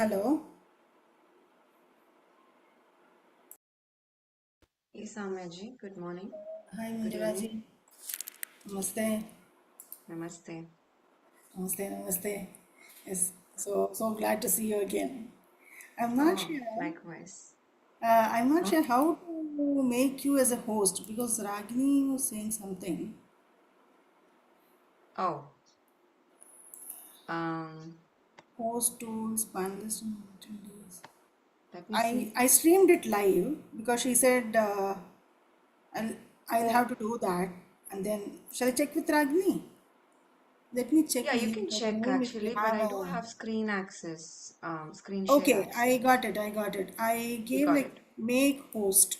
Hello. Isamaji, good morning. Hi, Good evening. Manjulaji. Namaste. Namaste. Namaste. Namaste. Yes. So glad to see you again. I'm not Oh, sure. likewise. I'm not Huh? sure how to make you as a host because Ragini was saying something. Oh, um, Host tools, panelists, and attendees. let me I see. I streamed it live because she said I'll I'll have Oh, to do that, and then shall I check with Ragini? Let me check yeah, you can the check room if we actually, but have I do a. have screen access, screen share Okay, I access. got it. I got it. I You gave got like it. make host.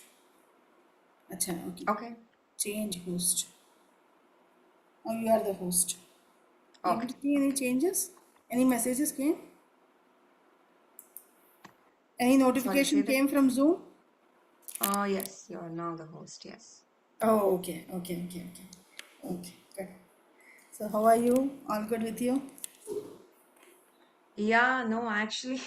Acha, okay. Okay. Change host. Now you are the host. You able Okay. to see any Okay. changes? Any messages came? Any Sorry, say notification that. came from Zoom? Oh, yes, you're now the host. Yes. Oh, okay, okay, okay, okay. Okay, good. So how are you? All good with you? Yeah, no, actually,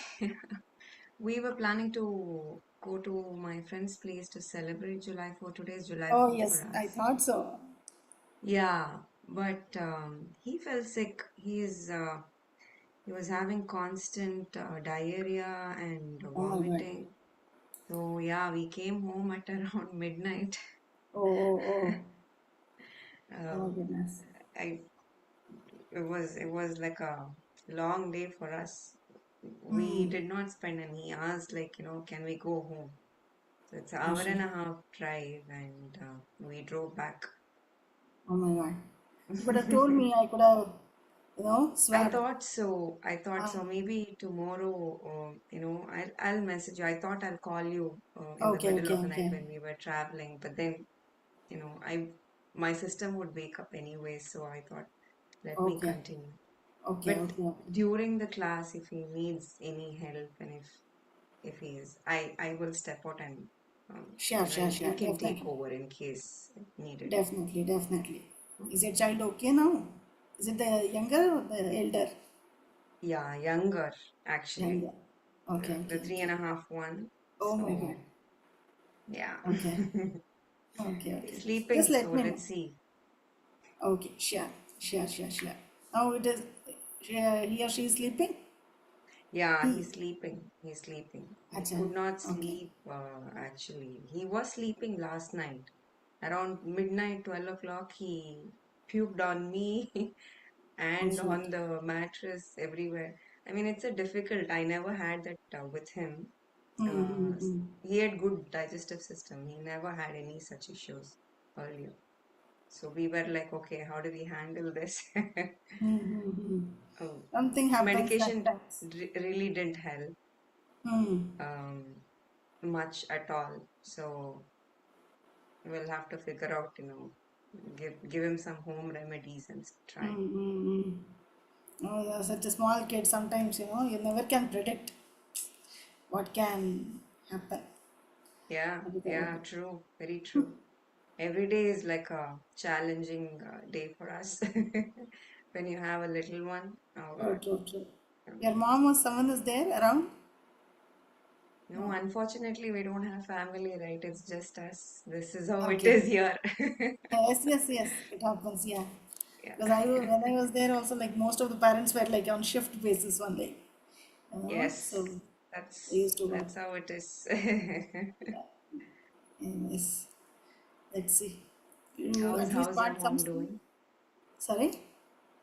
we were planning to go to my friend's place to celebrate July 4th. Today's July Oh 4th for yes, I us. thought so. Yeah, but he fell sick. He was having constant diarrhea and Oh my God. vomiting. So yeah, we came home at around midnight. Oh, oh, oh. Oh Um, goodness. I it was like a long day for us. We Hmm. did not spend any hours like, can we go home? So it's an Oh hour shit. and a half drive and we drove back. Oh my God. You could have told me I could have, swapped. I thought so. Ah, Maybe tomorrow, I'll message you. I thought I'll call you in the okay, middle okay, of the night okay. when we were traveling. But then, my system would wake up anyway, so I thought, let me Okay. continue. Okay, But okay, okay. during the class, if he needs any help and if he is, I will step out and Sure, sure, you sure. can take Definitely. over in case needed. Definitely, definitely. Is your child okay now? Is it the younger or the elder? Yeah, younger actually, Younger. Okay, the okay, three and okay. a half one. Oh my God. So yeah. Okay. Okay, okay. Just Sleeping, let so me know. let's see. Okay, sure. Sure, sure, sure. Now it is, he or she is sleeping? Yeah, He. he's sleeping. He's sleeping. He Acha. could not Okay. sleep, actually. He was sleeping last night. Around midnight, 12 o'clock, he puked on me Oh and shit. on the mattress everywhere. I mean, it's a difficult. I never had that with him. Uh, Mm-hmm. he had good digestive system. He never had any such issues earlier. So we were like, okay, how do we handle this? Mm-hmm. Oh, Something happens medication sometimes. really didn't help Hmm. um, much at all. So we'll have to figure out, give him some home remedies and try. Mm-hmm. Oh, you're such a small kid. Sometimes, you never can predict what can happen. Yeah, That is how it yeah, is. true, very true. Every day is like a challenging day for us. When you have a little one, oh True, God. true, true. Um, Your mom or someone is there around? no, No. unfortunately, we don't have family, right? It's just us. This is how it Okay. is here. Yes, yes, yes. It happens, yeah. Because Yeah. when I was there also, like most of the parents were like on shift basis only. Yes, So they that's used to work. that's how it is. Yes. Let's see. You How's at least how's your got some mom sleep. doing? Sorry?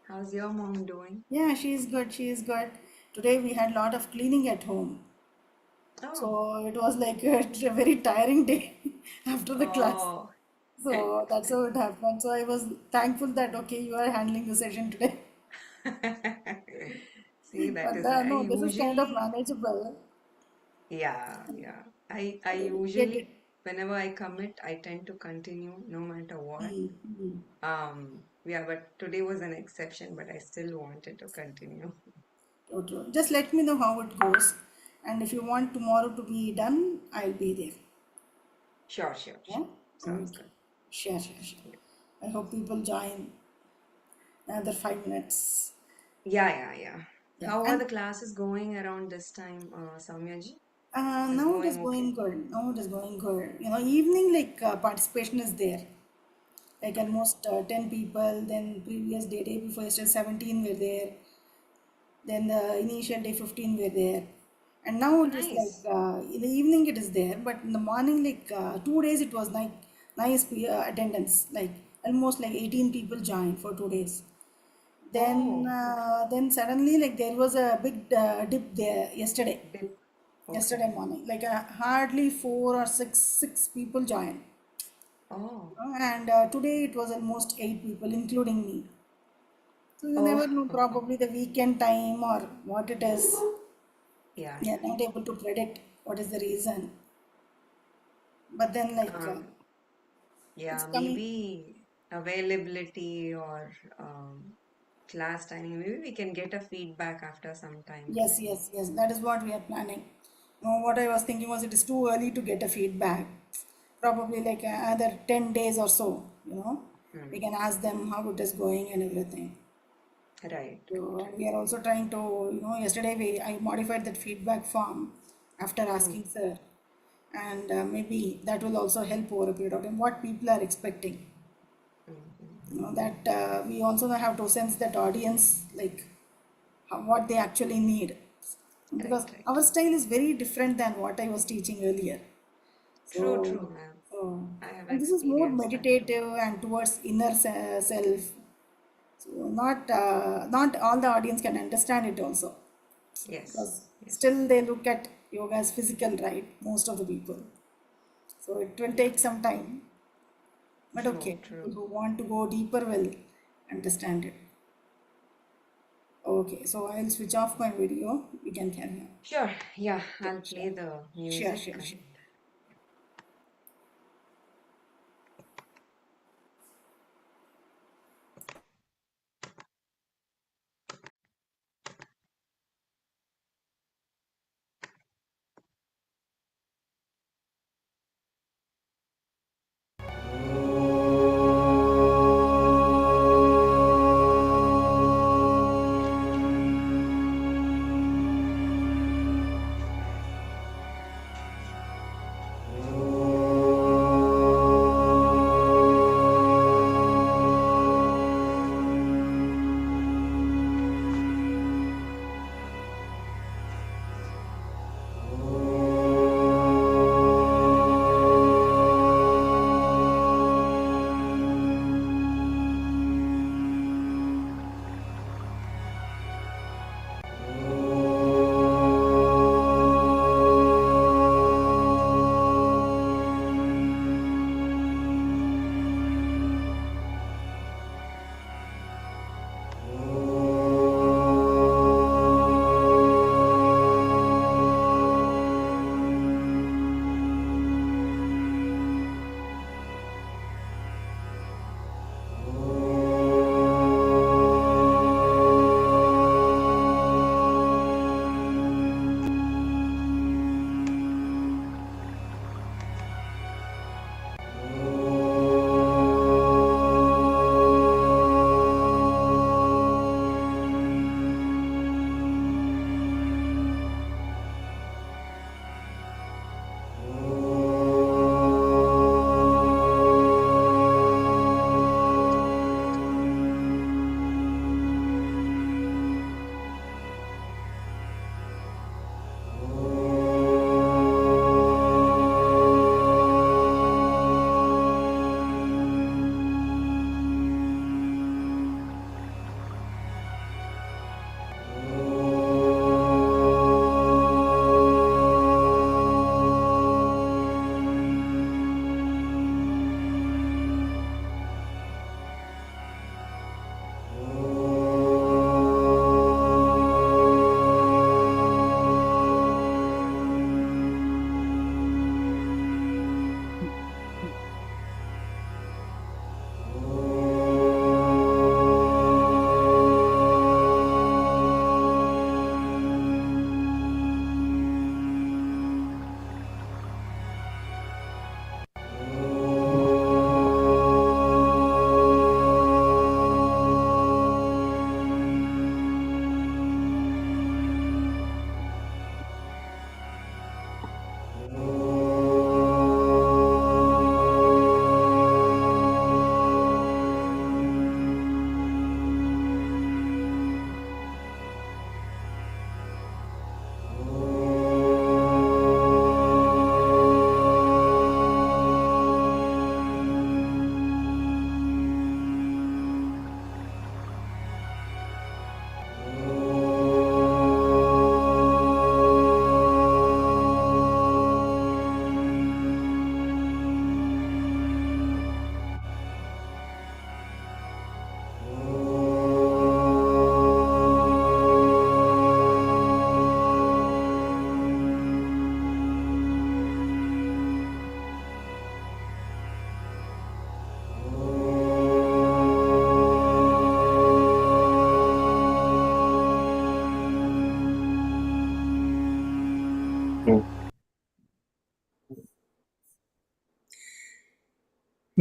How's your mom doing? Yeah, she is good. She is good. Today we had a lot of cleaning at home. Oh, So it was like a very tiring day after the class. oh. So that's how it happened. So I was thankful that okay, you are handling the session today. See, that But is I no, this is kind of usually manageable. yeah, yeah. I Get it. usually whenever I commit, I tend to continue no matter what. Yeah, but today was an exception, but I still wanted to continue. True. Just let me know how it goes. And if you want tomorrow to be done, I'll be there. Sure, sure, Yeah? sure. Sounds Okay. good. Sure, sure, sure. I hope people join another 5 minutes. Yeah, yeah, yeah. Yeah, How are and the classes going around this time, Samyaji? Is now it is going okay? going good. Now it is going good. Evening like participation is there. Like Okay. almost 10 people. Then previous day before yesterday 17 were there. Then the initial day 15 were there. And now it is like Nice. in the evening it is there, but in the morning like 2 days it was like nice attendance. Like almost like 18 people joined for 2 days. Oh, okay. Then suddenly like there was a big dip there yesterday. Dip. Yesterday Okay. morning, like hardly four or six people joined. Oh, And today it was almost eight people, including me. So you never know, oh, probably the weekend time or what it is. yeah, Yeah, yeah. not able to predict what is the reason. But then, like, Um, it's yeah, coming. maybe availability or class timing. Maybe we can get a feedback after some time. Yes, yes, yes. That is what we are planning. What I was thinking was it is too early to get a feedback. Probably like another 10 days or so, we Hmm. can ask them how it is going and everything. Right, right, So, and we right. are also trying to, yesterday I modified that feedback form after Hmm. asking sir, and maybe that will also help over a period of time. What people are expecting, Hmm. Hmm. that we also have to sense that audience, like what they actually need, because Right, right. our style is very different than what I was teaching earlier. True, So, true. so I have and this is more experienced that too. meditative and towards inner self. So not all the audience can understand it also, Yes, because yes. still they look at yoga as physical, right? Most of the people. So it will Yeah, take some time, but true, okay, people true. who want to go deeper will understand it. Okay, so I'll switch off my video. We can carry on. Sure. Yeah, Okay, I'll sure. play the Sure, music sure, and sure.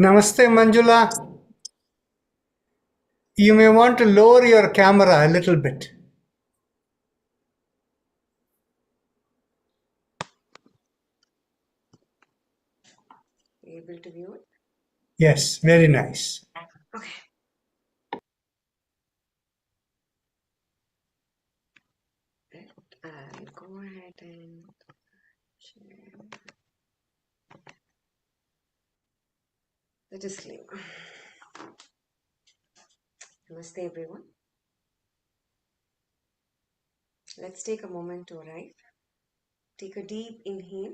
Namaste, Manjula. You may want to lower your camera a little bit. Able to view it? Yes, very nice. Okay. I'll go ahead and share the disclaimer. Namaste, everyone. Let's take a moment to arrive. Take a deep inhale,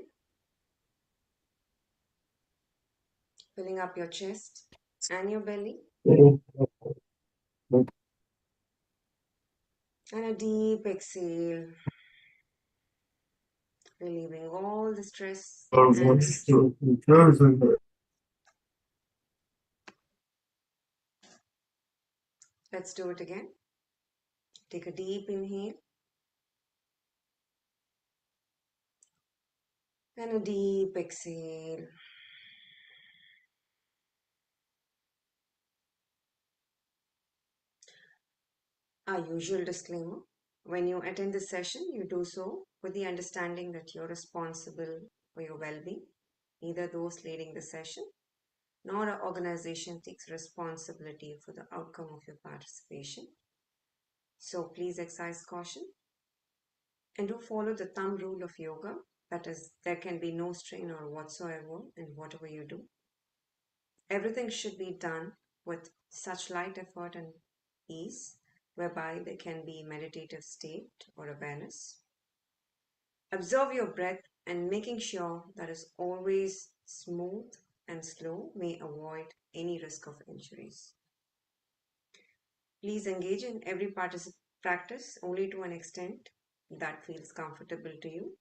filling up your chest and your belly, and a deep exhale, relieving all the stress and let's do it again. Take a deep inhale and a deep exhale. Our usual disclaimer: when you attend this session, you do so with the understanding that you're responsible for your well-being. Neither those leading the session nor our organization takes responsibility for the outcome of your participation. So please exercise caution and do follow the thumb rule of yoga. That is, there can be no strain or whatsoever in whatever you do. Everything should be done with such light effort and ease, whereby there can be meditative state or awareness. Observe your breath and making sure that is always smooth and slow may avoid any risk of injuries. Please engage in every practice only to an extent that feels comfortable to you.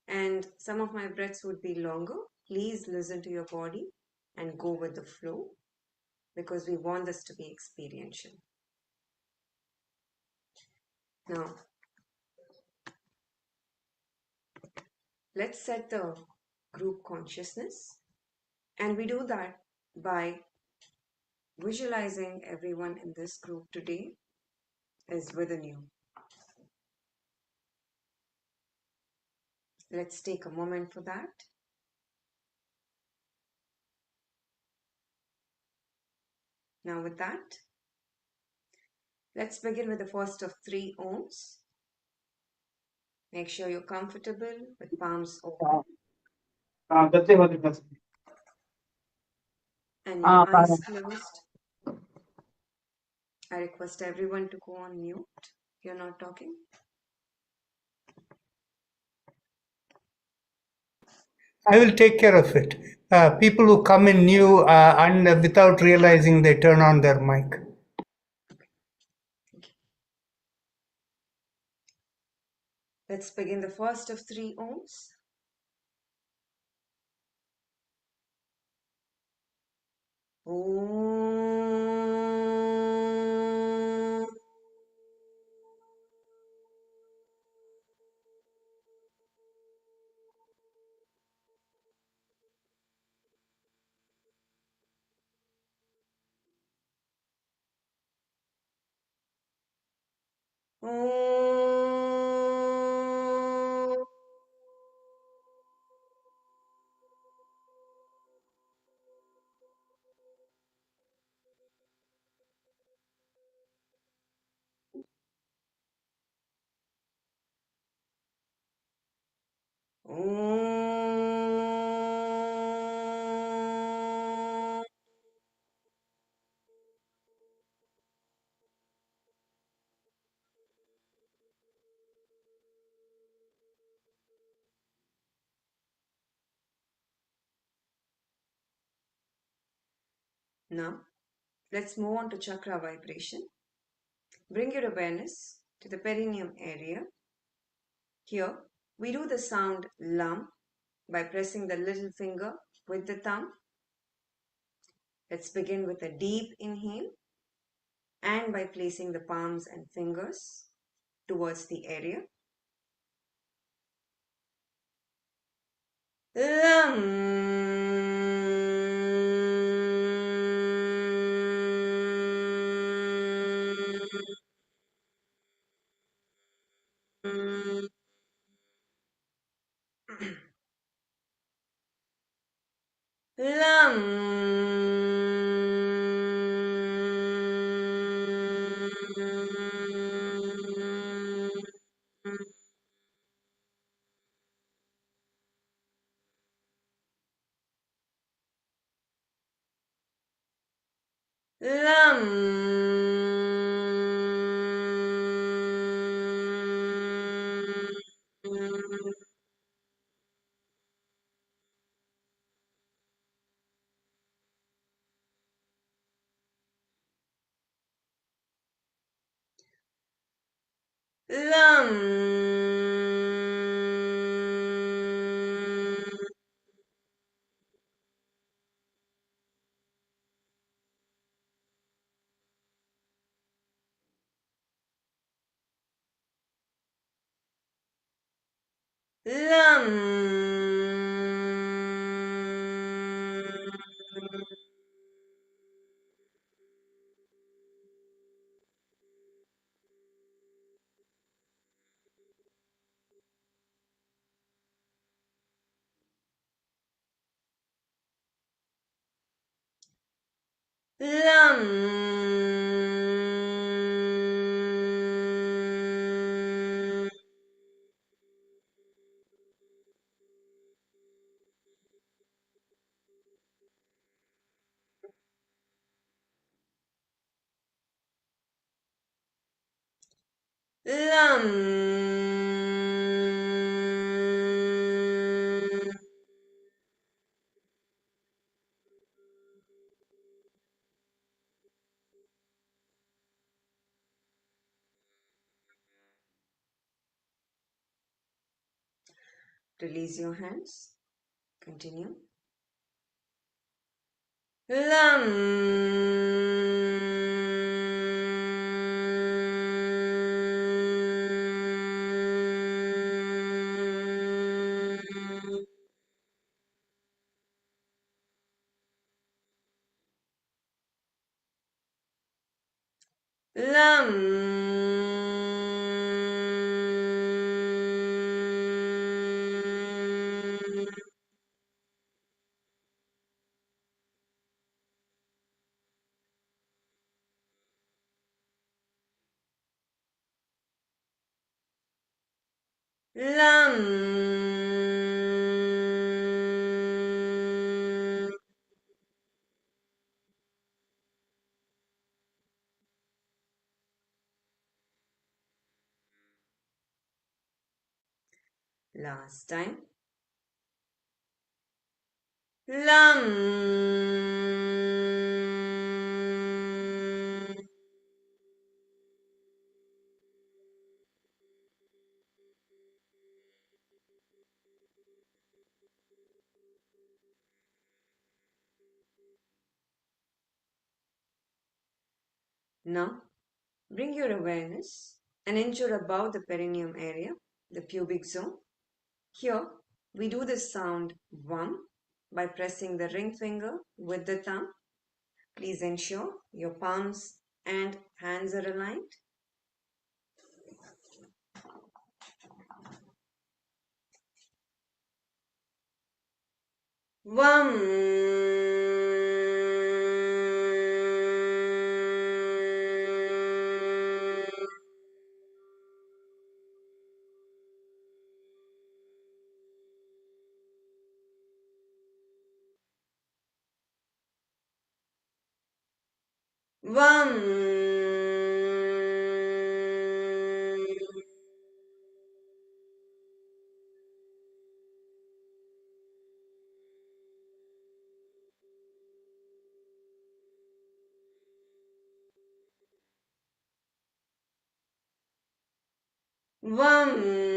And some of my breaths would be longer. Please listen to your body and go with the flow, because we want this to be experiential. Now, let's set the group consciousness, and we do that by visualizing everyone in this group today is within you. Let's take a moment for that. Now with that, let's begin with the first of 3 ohms. Make sure you're comfortable with palms open and your eyes closed. I request everyone to go on mute if you're not talking. I will take care of it. People who come in new and without realizing they turn on their mic. Let's begin the first of 3 ohms. Om. Om. Om. Now, let's move on to chakra vibration. Bring your awareness to the perineum area. Here, we do the sound lam by pressing the little finger with the thumb. Let's begin with a deep inhale and by placing the palms and fingers towards the area. Lam. Lam. Lam. Lam. Lam. Lam. Release your hands. Continue. Lam. Lam. Lam. Last time. Lam. Now, bring your awareness an inch or above the perineum area, the pubic zone. Here, we do the sound VAM by pressing the ring finger with the thumb. Please ensure your palms and hands are aligned. VAM. VAM. VAM.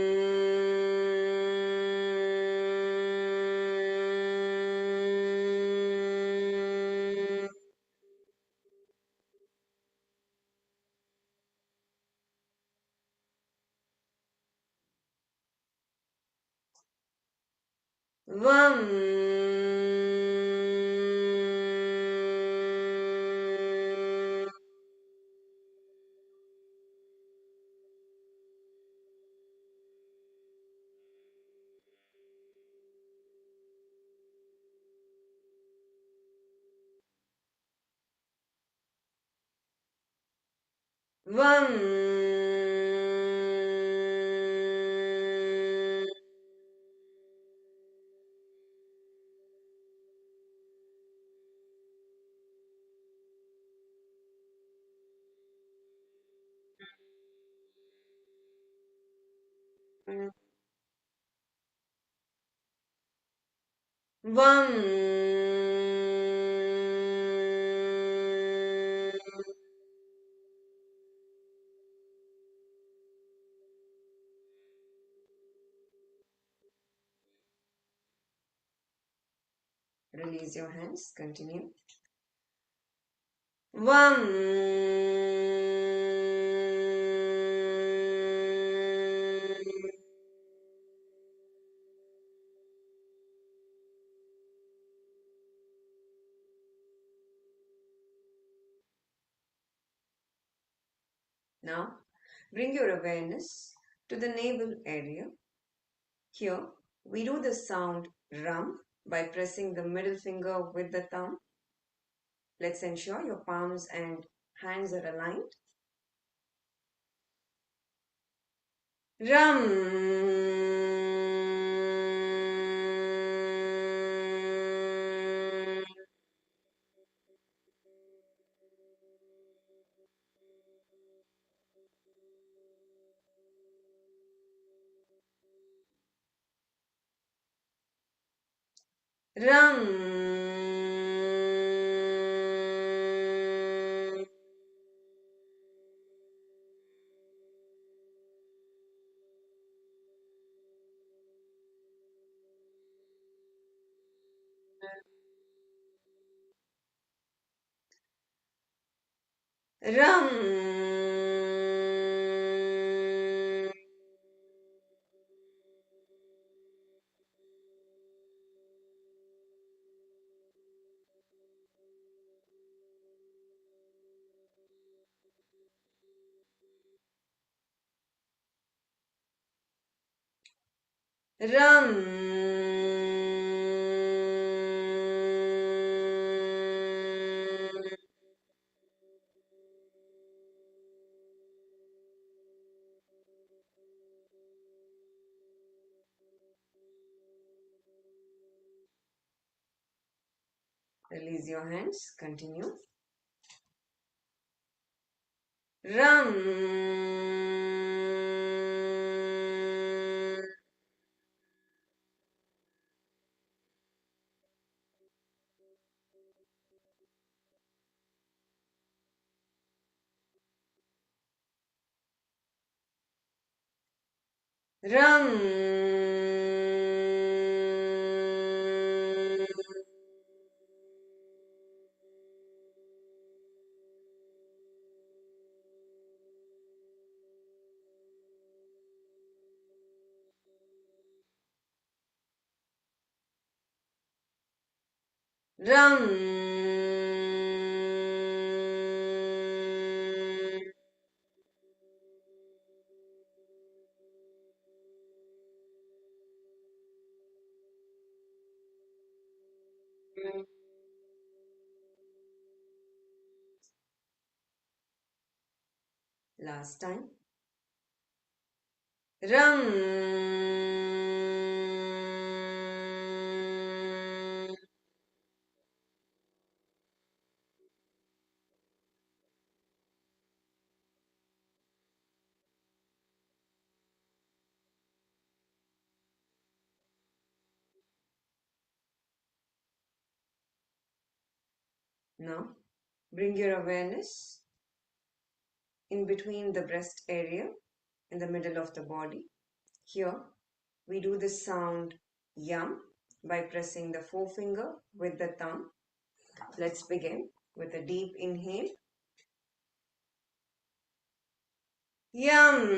VAM. VAM. Vam. Release your hands. Continue. Vam. Now, bring your awareness to the navel area. Here, we do the sound rum by pressing the middle finger with the thumb. Let's ensure your palms and hands are aligned. Ram. Ram. Ram. Ram. Release your hands. Continue. Ram. Ram. Ram. Last time. Ram. Now, bring your awareness in between the breast area in the middle of the body. Here, we do the sound yum by pressing the forefinger with the thumb. Let's begin with a deep inhale. Yum.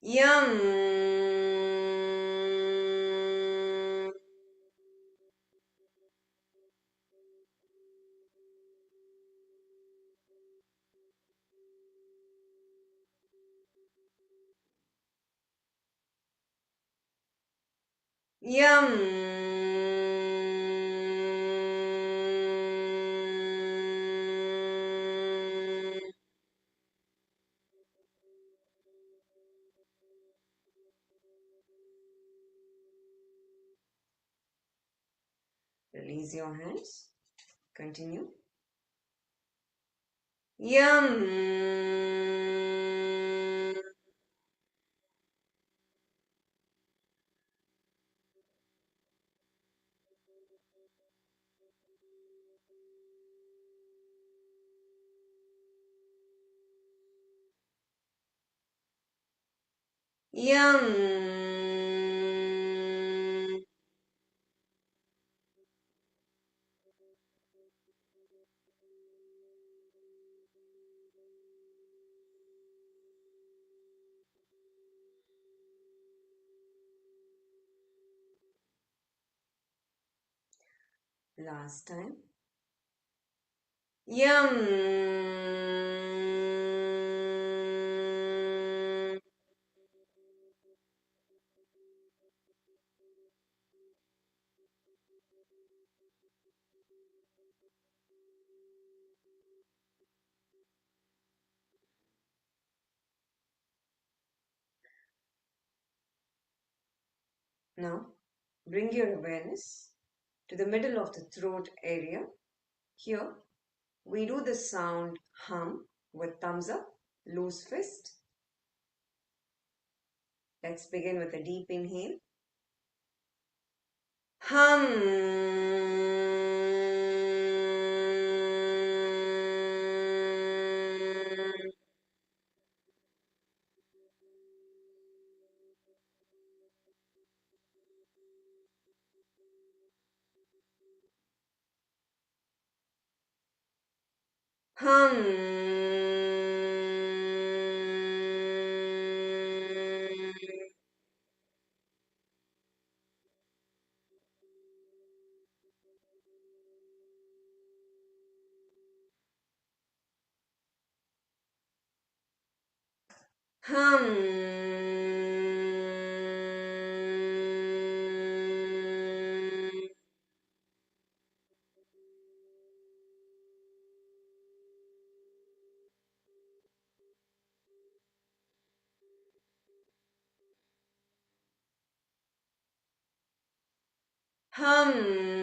Yum. Yum. Release your hands. Continue. Yum. Yum. Last time. Yum. Now, bring your awareness to the middle of the throat area. Here, we do the sound hum with thumbs up, loose fist. Let's begin with a deep inhale. Hum. Hum. Hum. Hum.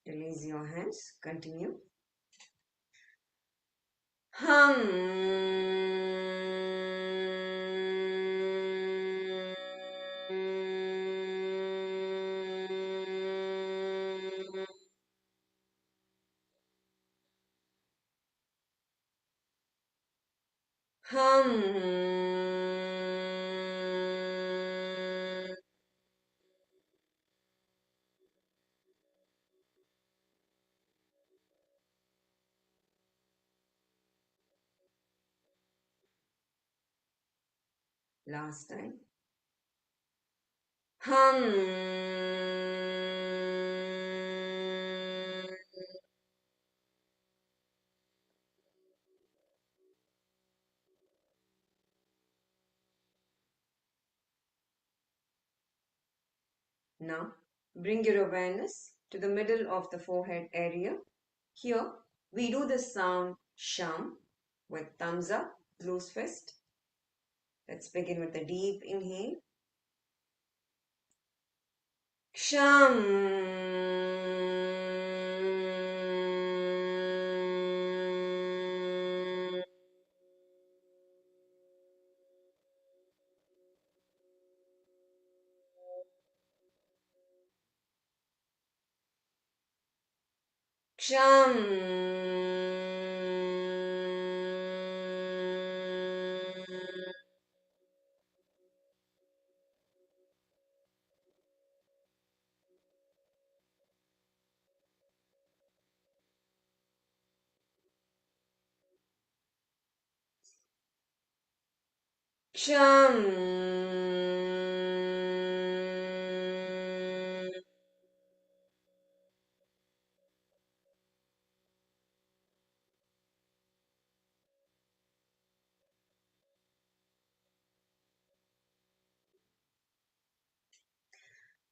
Release your hands. Continue. Hum. Hum. Last time. Hum. Now, bring your awareness to the middle of the forehead area. Here, we do the sound sham with thumbs up, loose fist. Let's begin with a deep inhale. Sham. Sham. Sham.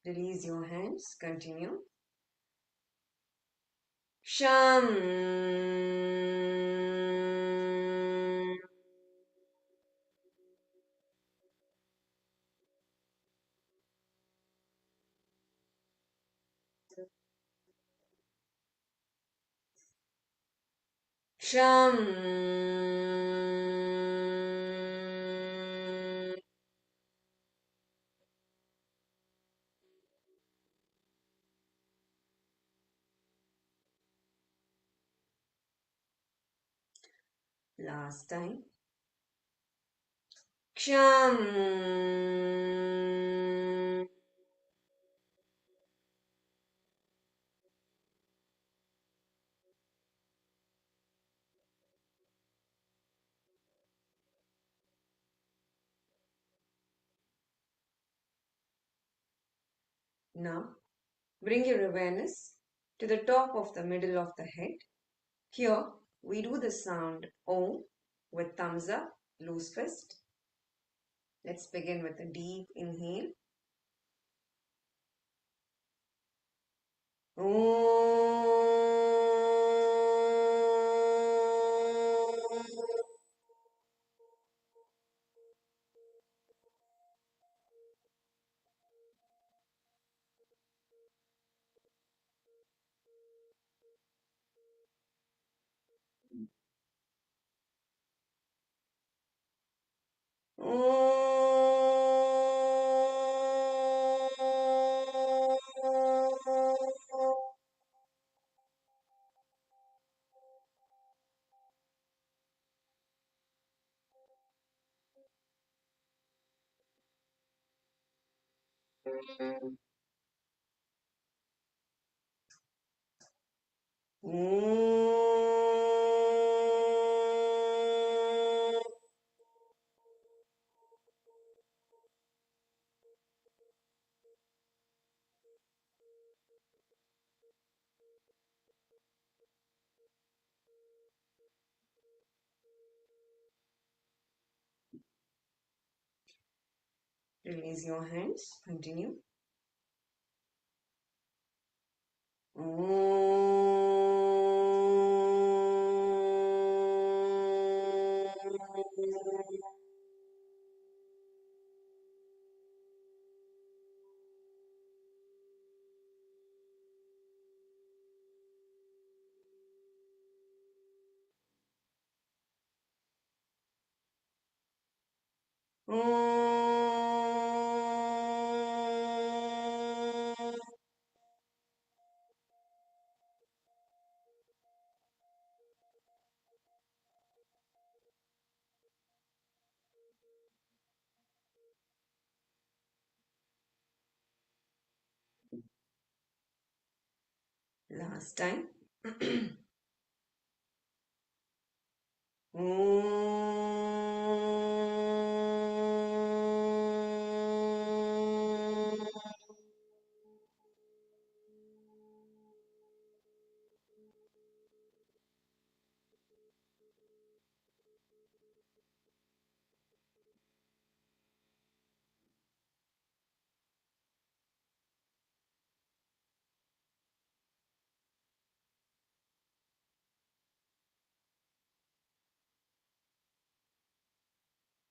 Release your hands. Continue. Sham. Sham. Last time. Ksham. Now, bring your awareness to the top of the middle of the head. Here, we do the sound Om with thumbs up, loose fist. Let's begin with a deep inhale. Release your hands. Continue. Last time.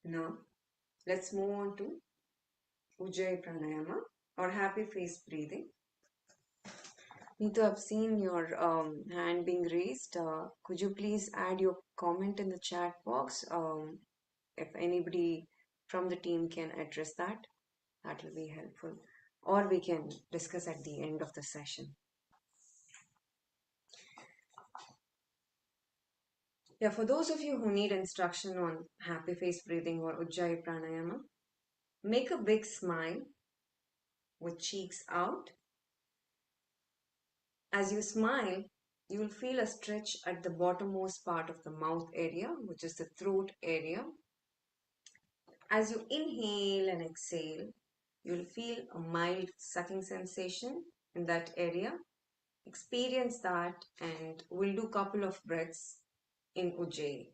Now, let's move on to Ujjayi Pranayama or happy face breathing. Neetu, I've seen your hand being raised. Could you please add your comment in the chat box? If anybody from the team can address that, that will be helpful. Or we can discuss at the end of the session. Yeah, for those of you who need instruction on happy face breathing or Ujjayi Pranayama, make a big smile with cheeks out. As you smile, you will feel a stretch at the bottommost part of the mouth area, which is the throat area. As you inhale and exhale, you will feel a mild sucking sensation in that area. Experience that, and we'll do a couple of breaths in Ujjayi.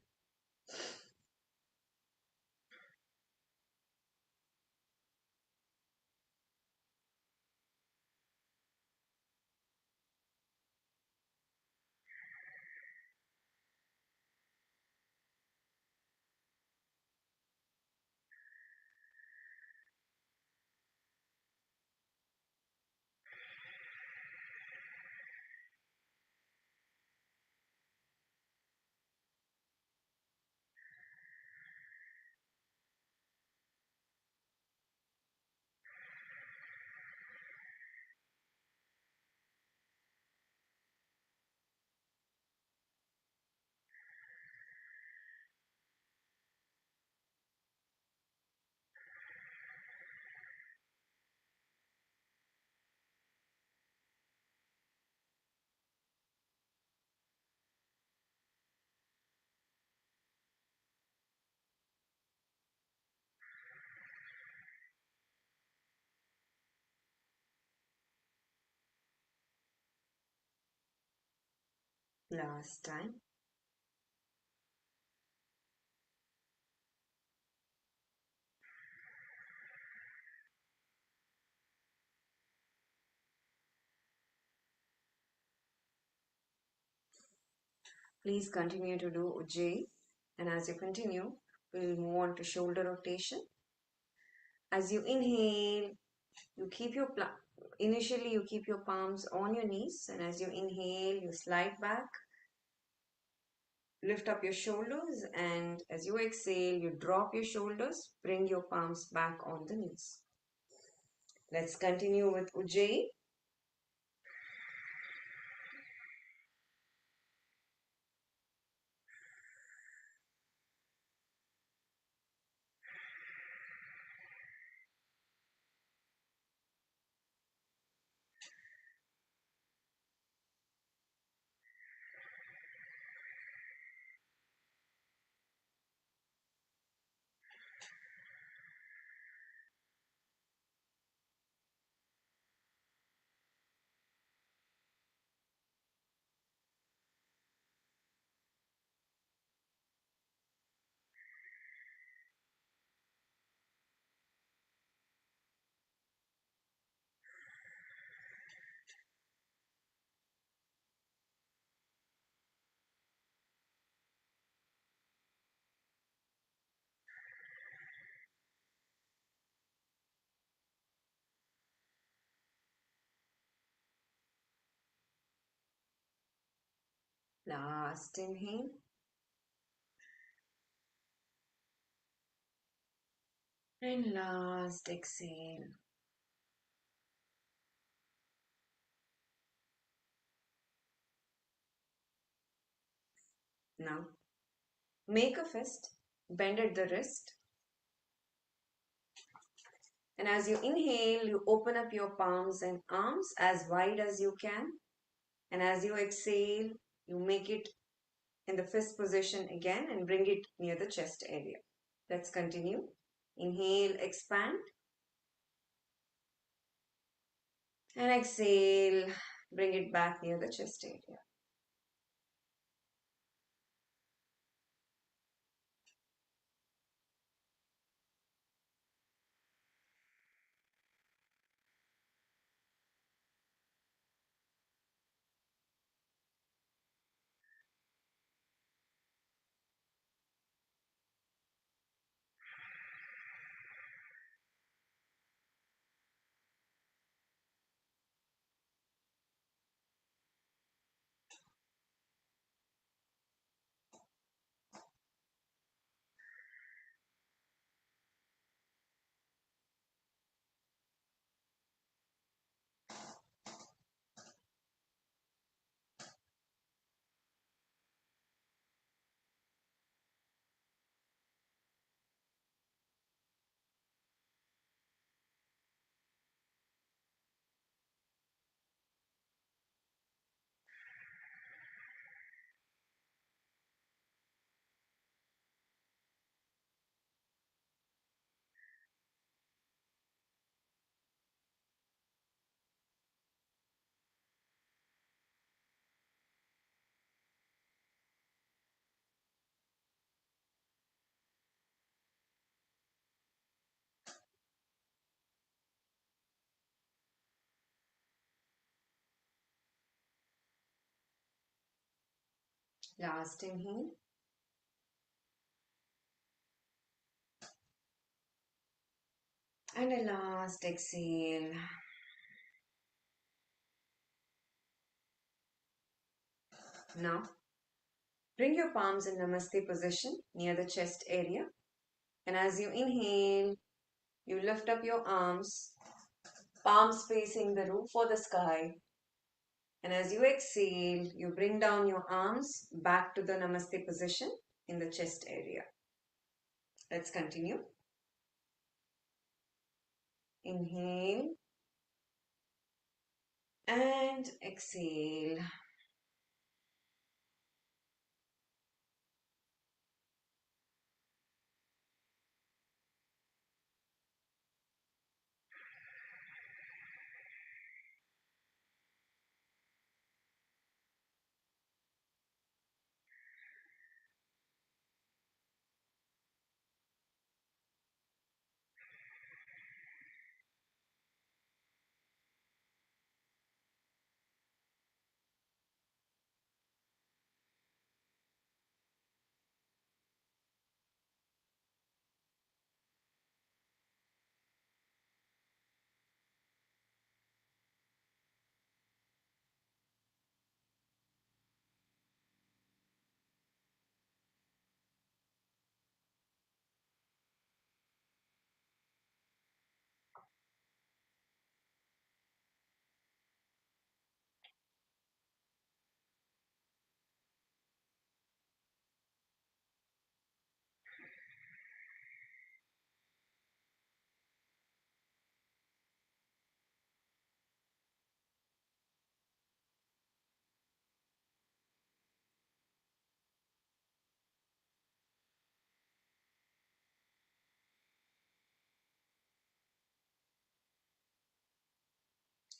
Last time. Please continue to do Ujjayi, and as you continue, we'll move on to shoulder rotation. As you inhale, you keep your initially you keep your palms on your knees, and as you inhale, you slide back, lift up your shoulders, and as you exhale, you drop your shoulders, bring your palms back on the knees. Let's continue with Ujjayi. Last inhale. And last exhale. Now, make a fist, bend at the wrist. And as you inhale, you open up your palms and arms as wide as you can. And as you exhale, you make it in the fist position again and bring it near the chest area. Let's continue. Inhale, expand. And exhale, bring it back near the chest area. Last inhale. And a last exhale. Now, bring your palms in Namaste position near the chest area. And as you inhale, you lift up your arms, palms facing the roof or the sky. And as you exhale, you bring down your arms back to the Namaste position in the chest area. Let's continue. Inhale and exhale.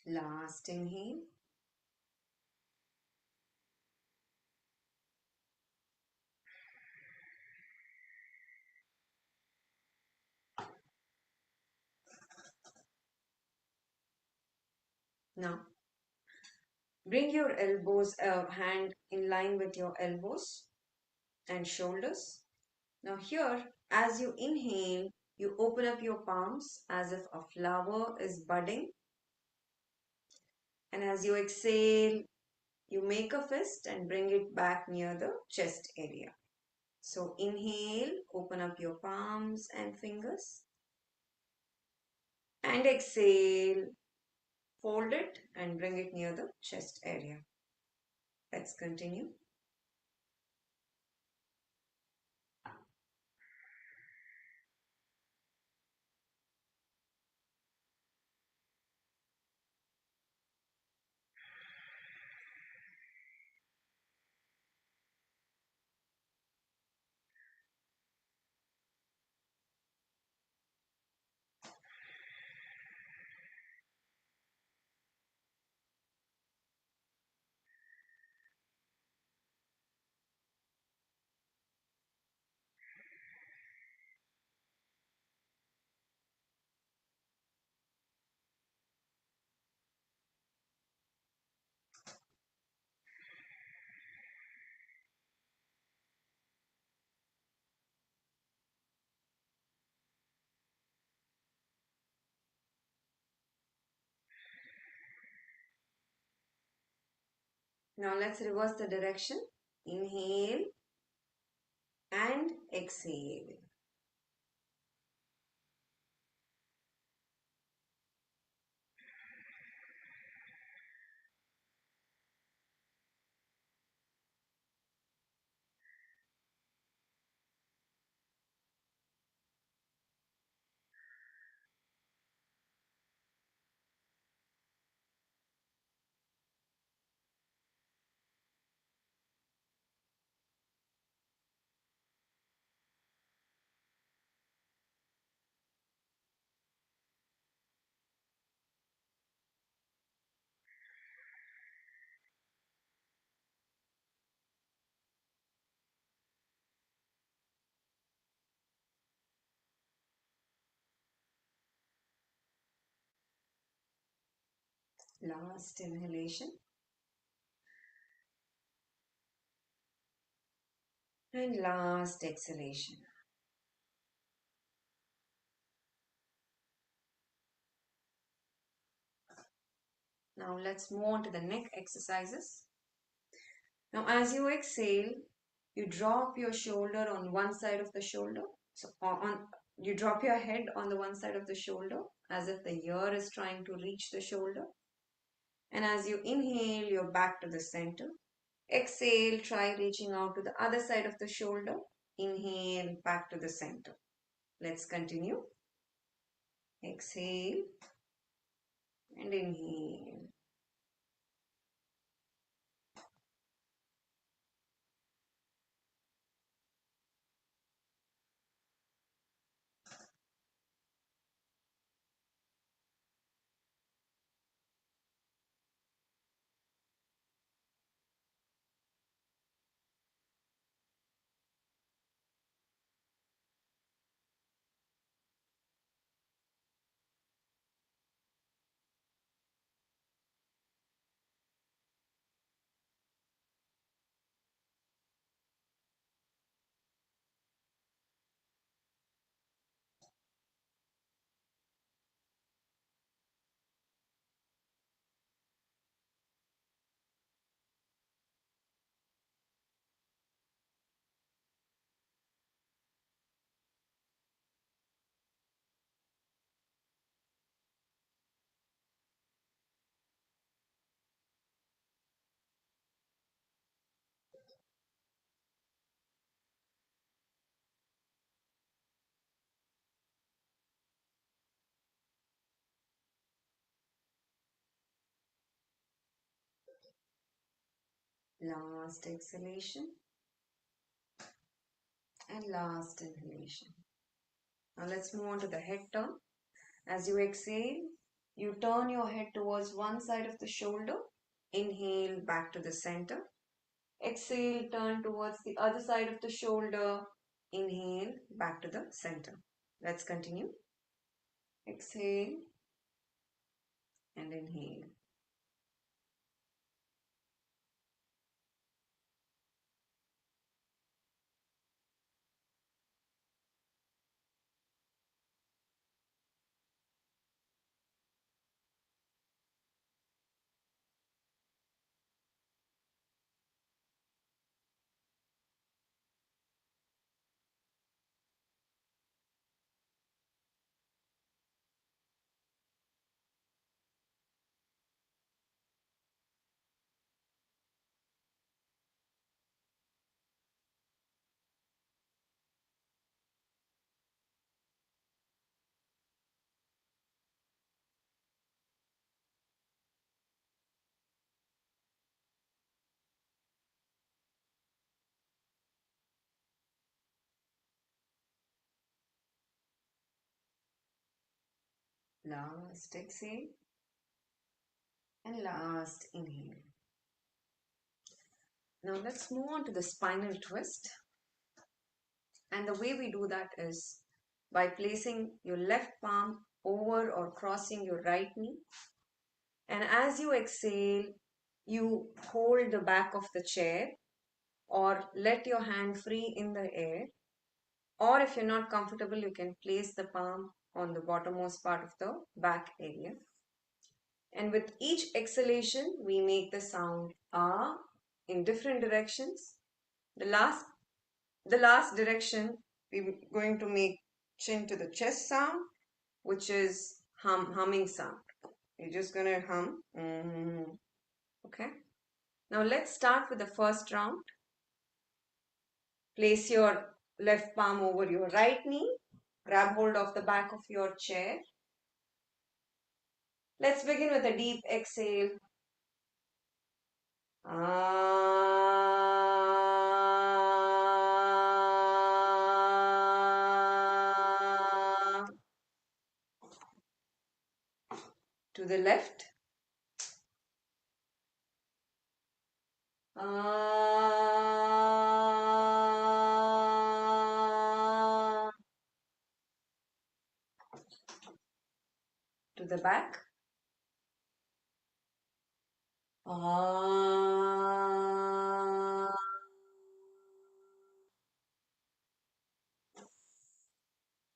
Last inhale. Now, bring your hand in line with your elbows and shoulders. Now here, as you inhale, you open up your palms as if a flower is budding. And as you exhale, you make a fist and bring it back near the chest area. So inhale, open up your palms and fingers. And exhale, fold it and bring it near the chest area. Let's continue. Now let's reverse the direction. Inhale and exhale. Last inhalation and last exhalation. Now let's move on to the neck exercises. Now as you exhale, you drop your shoulder on one side of the shoulder. So you drop your head on the one side of the shoulder as if the ear is trying to reach the shoulder. And as you inhale, you're back to the center. Exhale, try reaching out to the other side of the shoulder. Inhale, back to the center. Let's continue. Exhale and inhale. Last exhalation and last inhalation. Now let's move on to the head turn. As you exhale, You turn your head towards one side of the shoulder. Inhale, back to the center. Exhale, turn towards the other side of the shoulder. Inhale, back to the center. Let's continue. Exhale and inhale. Last exhale and last inhale. Now let's move on to the spinal twist. And the way we do that is by placing your left palm over or crossing your right knee. And as you exhale, you hold the back of the chair or let your hand free in the air. Or if you're not comfortable, you can place the palm on the bottommost part of the back area. And with each exhalation, we make the sound ah in different directions. The last direction, we're going to make chin to the chest sound, which is humming sound. You're just going to hum. Okay. Now let's start with the first round. Place your left palm over your right knee. Grab hold of the back of your chair. Let's begin with a deep exhale. To the left. To the back.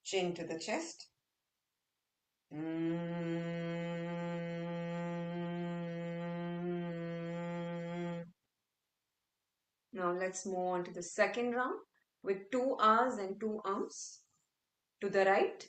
Chin to the chest. Now let's move on to the second round with 2 R's and 2 Ums. To the right.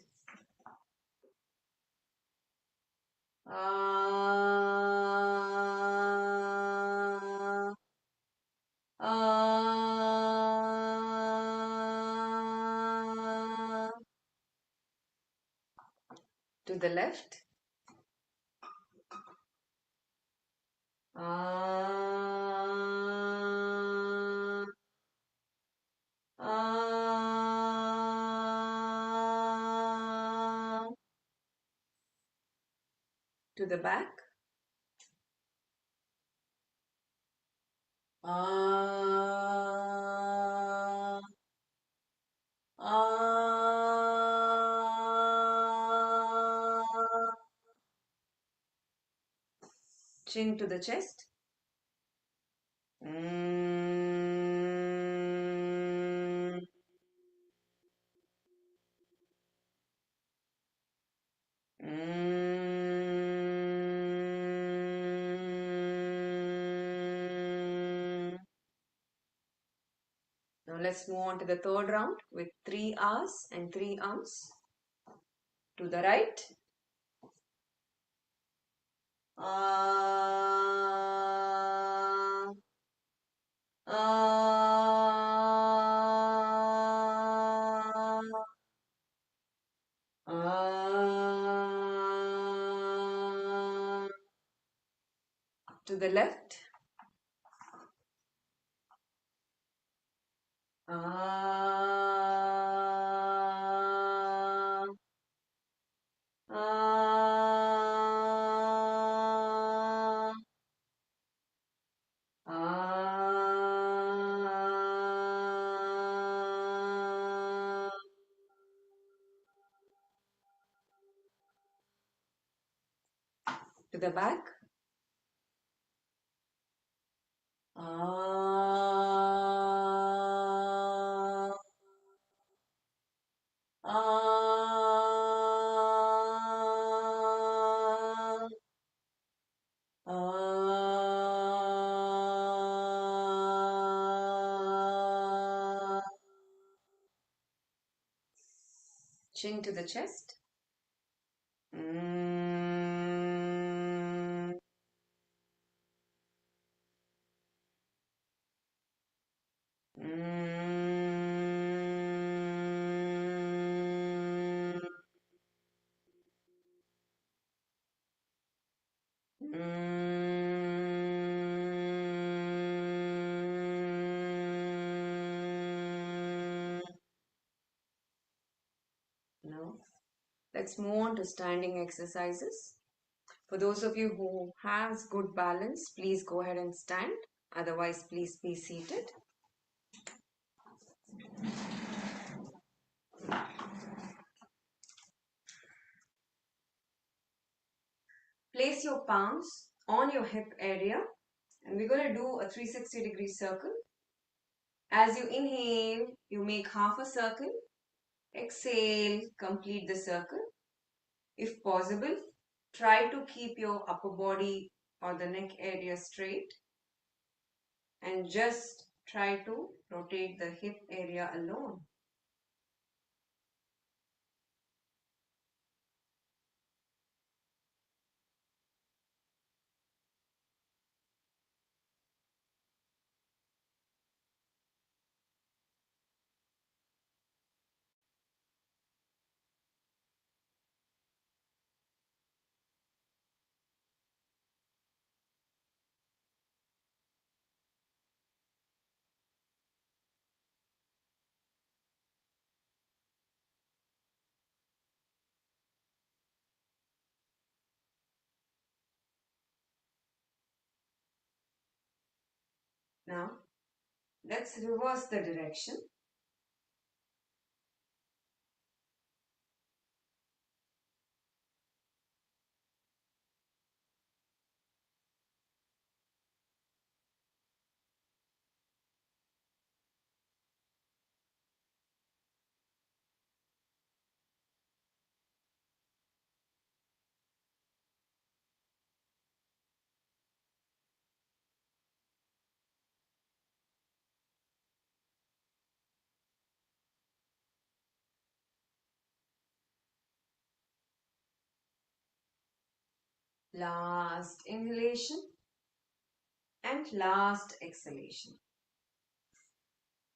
To the left. To the back. Chin to the chest. Now let's move on to the third round with 3 R's and 3 Ums. To the right. To the left. the back. Chin to the chest. Now, let's move on to standing exercises. For those of you who has good balance, please go ahead and stand. Otherwise, please be seated. Place your palms on your hip area, and we're going to do a 360-degree circle. As you inhale, you make half a circle. Exhale, complete the circle. If possible, try to keep your upper body or the neck area straight, and just try to rotate the hip area alone. Now, let's reverse the direction. Last inhalation and last exhalation.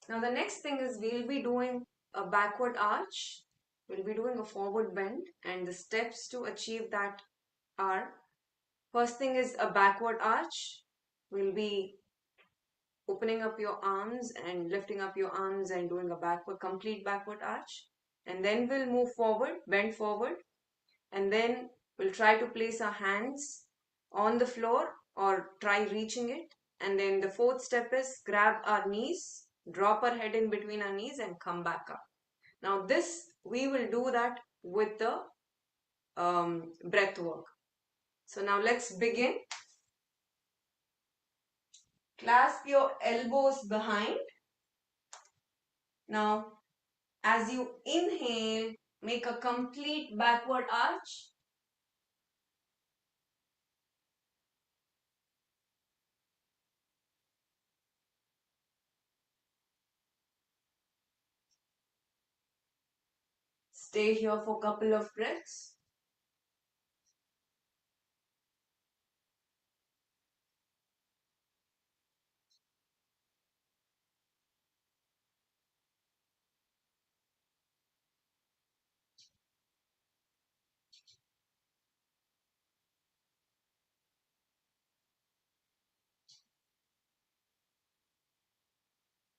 Now the next thing is we'll be doing a backward arch. We'll be doing a forward bend, and the steps to achieve that are, first thing is a backward arch. We'll be opening up your arms and lifting up your arms and doing a complete backward arch. And then we'll move forward, bend forward, and then we'll try to place our hands on the floor or try reaching it. And then the fourth step is grab our knees, drop our head in between our knees and come back up. Now this, we will do that with the breath work. So now let's begin. Clasp your elbows behind. Now, as you inhale, make a complete backward arch. Stay here for a couple of breaths.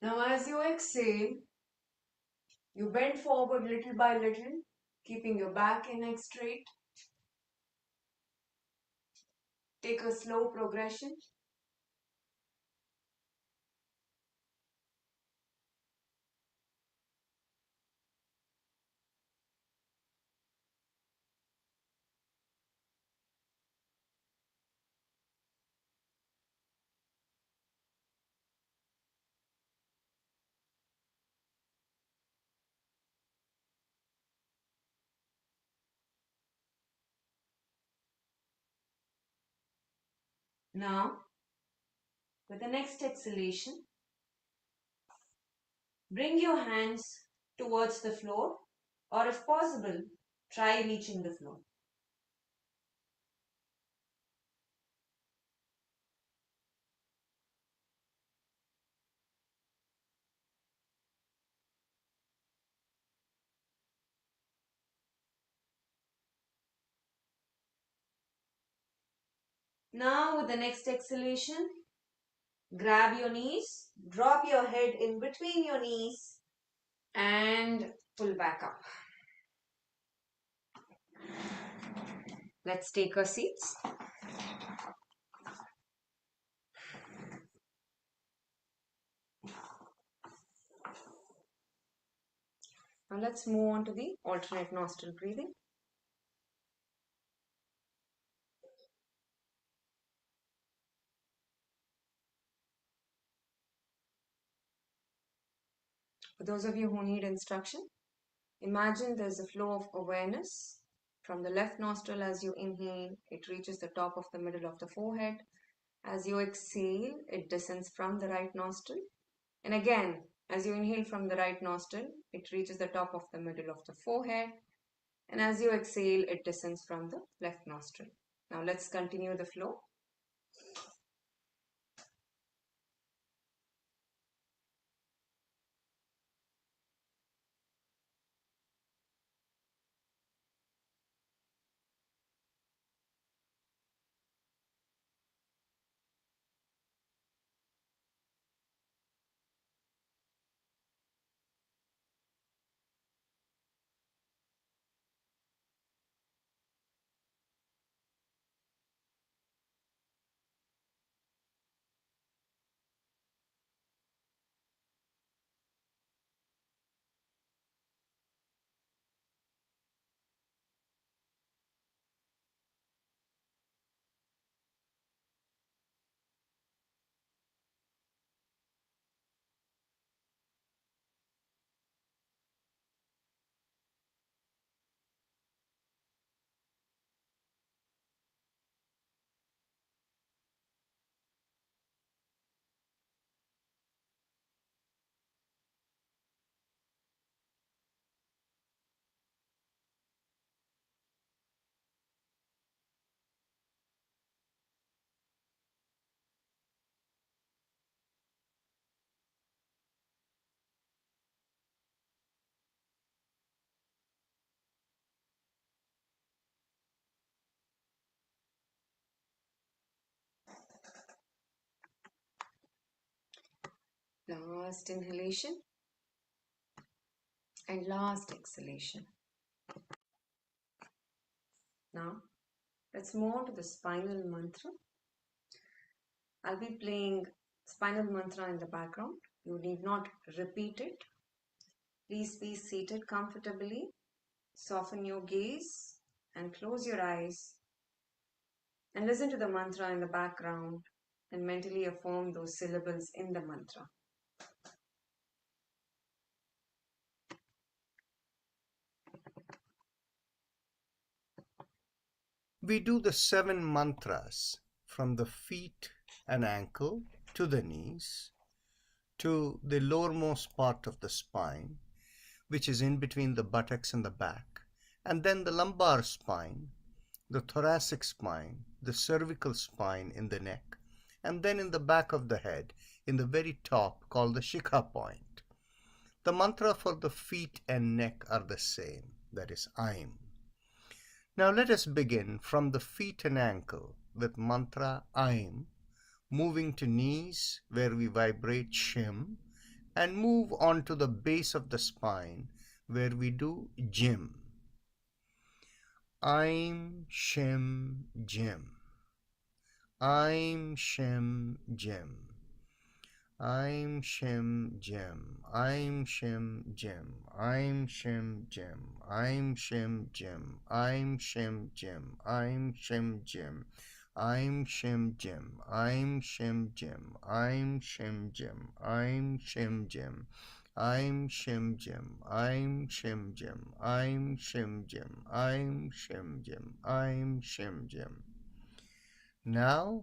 Now as you exhale, you bend forward little by little, keeping your back and neck straight. Take a slow progression. Now, with the next exhalation, bring your hands towards the floor, or if possible, try reaching the floor. Now, with the next exhalation, grab your knees, drop your head in between your knees, and pull back up. Let's take our seats. Now let's move on to the alternate nostril breathing. For those of you who need instruction, imagine there's a flow of awareness from the left nostril. As you inhale, it reaches the top of the middle of the forehead. As you exhale, it descends from the right nostril. And again, as you inhale from the right nostril, it reaches the top of the middle of the forehead. And as you exhale, it descends from the left nostril. Now let's continue the flow. Last inhalation and last exhalation. Now, let's move on to the spinal mantra. I'll be playing spinal mantra in the background. You need not repeat it. Please be seated comfortably. Soften your gaze and close your eyes and listen to the mantra in the background and mentally affirm those syllables in the mantra. We do the 7 mantras from the feet and ankle to the knees to the lowermost part of the spine, which is in between the buttocks and the back, and then the lumbar spine, the thoracic spine, the cervical spine in the neck, and then in the back of the head, in the very top, called the shikha point. The mantra for the feet and neck are the same, that is Aim. Now let us begin from the feet and ankle with mantra Aim, moving to knees where we vibrate Shim, and move on to the base of the spine where we do Jim. Aim, Shim, Jim. Aim, Shim, Jim. Aim, Shim, Jim. Aim, Shim, Jim. Aim, Shim, Jim. Aim, Shim, Jim. Aim, Shim, Jim. Aim, Shim, Jim. Aim, Shim, Jim. Aim, Shim, Jim. Aim, Shim, Jim. Aim, Shim, Jim. Aim, Shim, Jim. Aim, Shim, Jim. Aim, Shim, Jim. Aim, Shim, Jim. Aim, Shim, Jim. Now,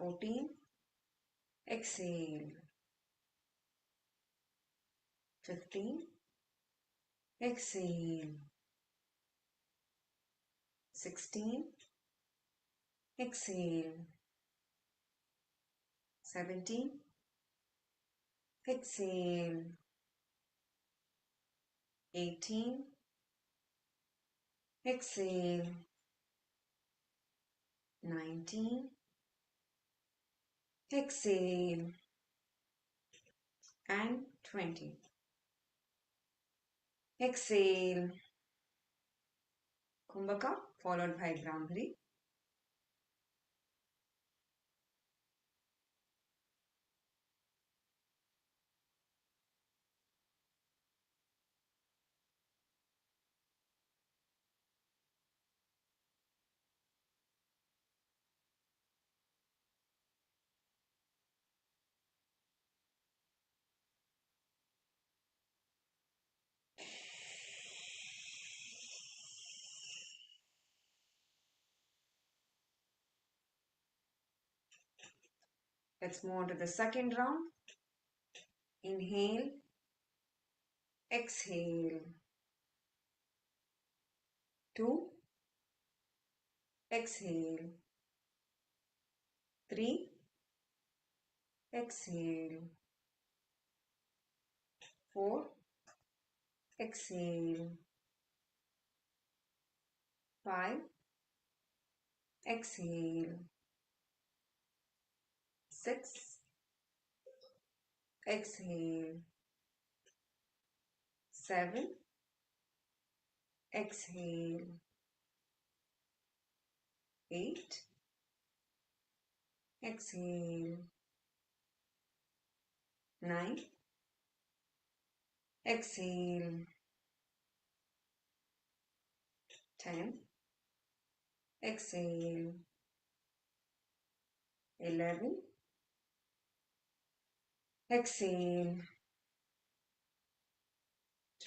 14. Exhale. 15. Exhale. 16. Exhale. 17. Exhale. 18. Exhale. 19. Exhale. And 20. Exhale. Kumbhaka followed by Brahmari. Let's move on to the second round. Inhale. Exhale. 2. Exhale. 3. Exhale. 4. Exhale. 5. Exhale. 6. Exhale. 7. Exhale. 8. Exhale. 9. Exhale. 10. Exhale. 11. Exhale.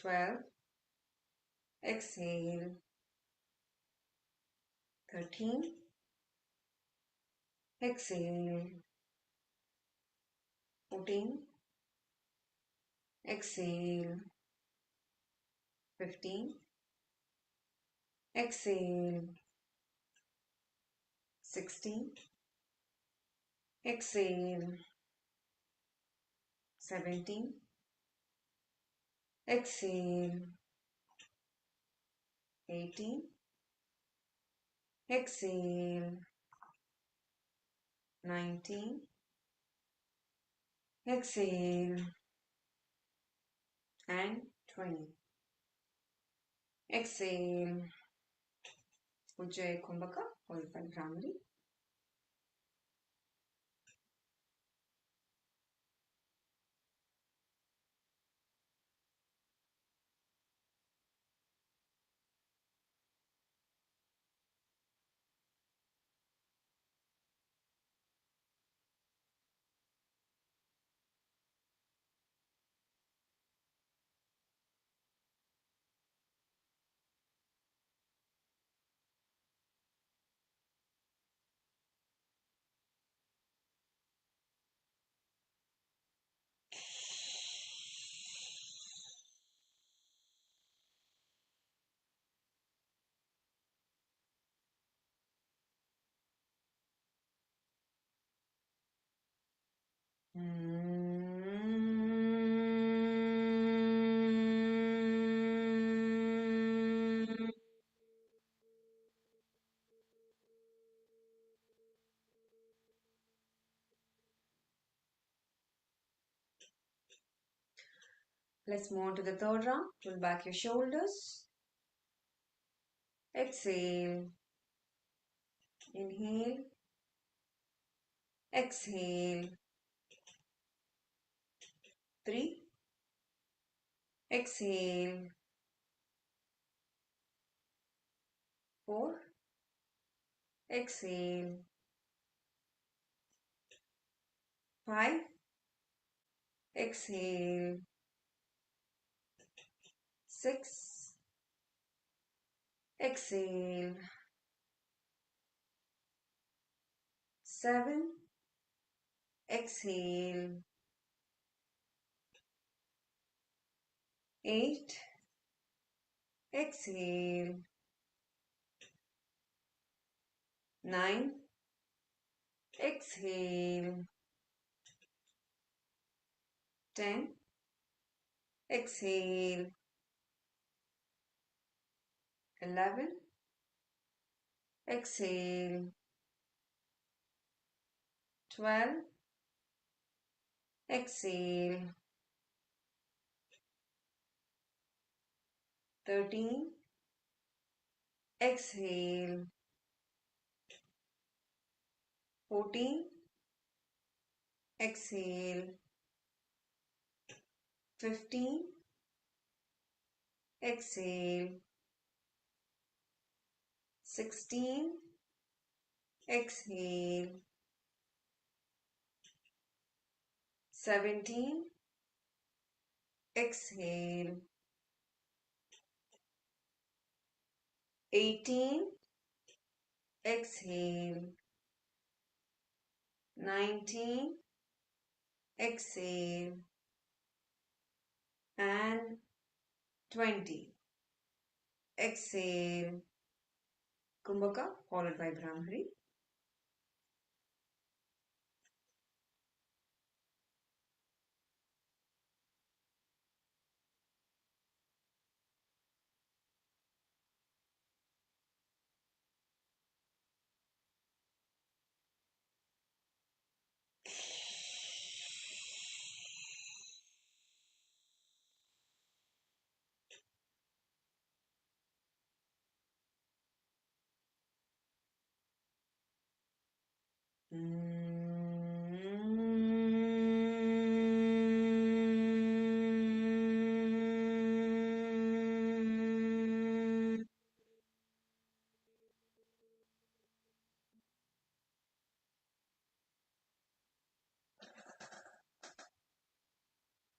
12. Exhale. 13. Exhale. 14. Exhale. 15. Exhale. 16. Exhale. 17. Exhale. 18. Exhale. 19. Exhale. And 20. Exhale. Ujjayi Kumbhaka followed by Brahmari. Let's move on to the third round. Pull back your shoulders. Exhale. Inhale. Exhale. 3. Exhale. 4. Exhale. 5. Exhale. 6. Exhale. 7. exhale, 8, exhale, 9, exhale, 10, exhale, 11, exhale, 12, exhale, 13, exhale, 14, exhale, 15, exhale, 16, exhale, 17, exhale, 18, exhale, 19, exhale, and 20. Exhale, Kumbhaka followed by Brahmari.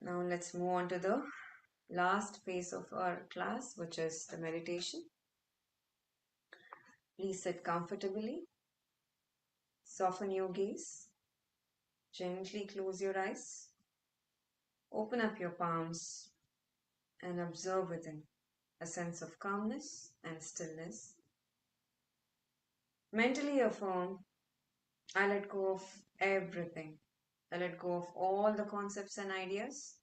Now let's move on to the last phase of our class, which is the meditation. Please sit comfortably. Soften your gaze. Gently close your eyes. Open up your palms and observe within a sense of calmness and stillness. Mentally affirm, I let go of everything. I let go of all the concepts and ideas.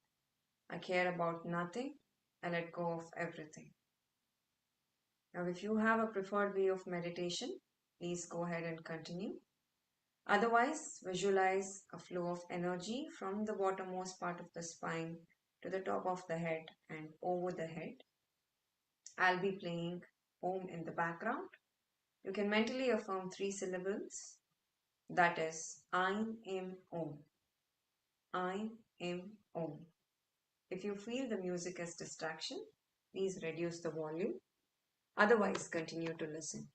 I care about nothing. I let go of everything. Now, if you have a preferred way of meditation, please go ahead and continue. Otherwise, visualize a flow of energy from the bottommost part of the spine to the top of the head and over the head. I'll be playing Om in the background. You can mentally affirm 3 syllables. That is, I am Om. I am Om. If you feel the music as distraction, please reduce the volume. Otherwise, continue to listen.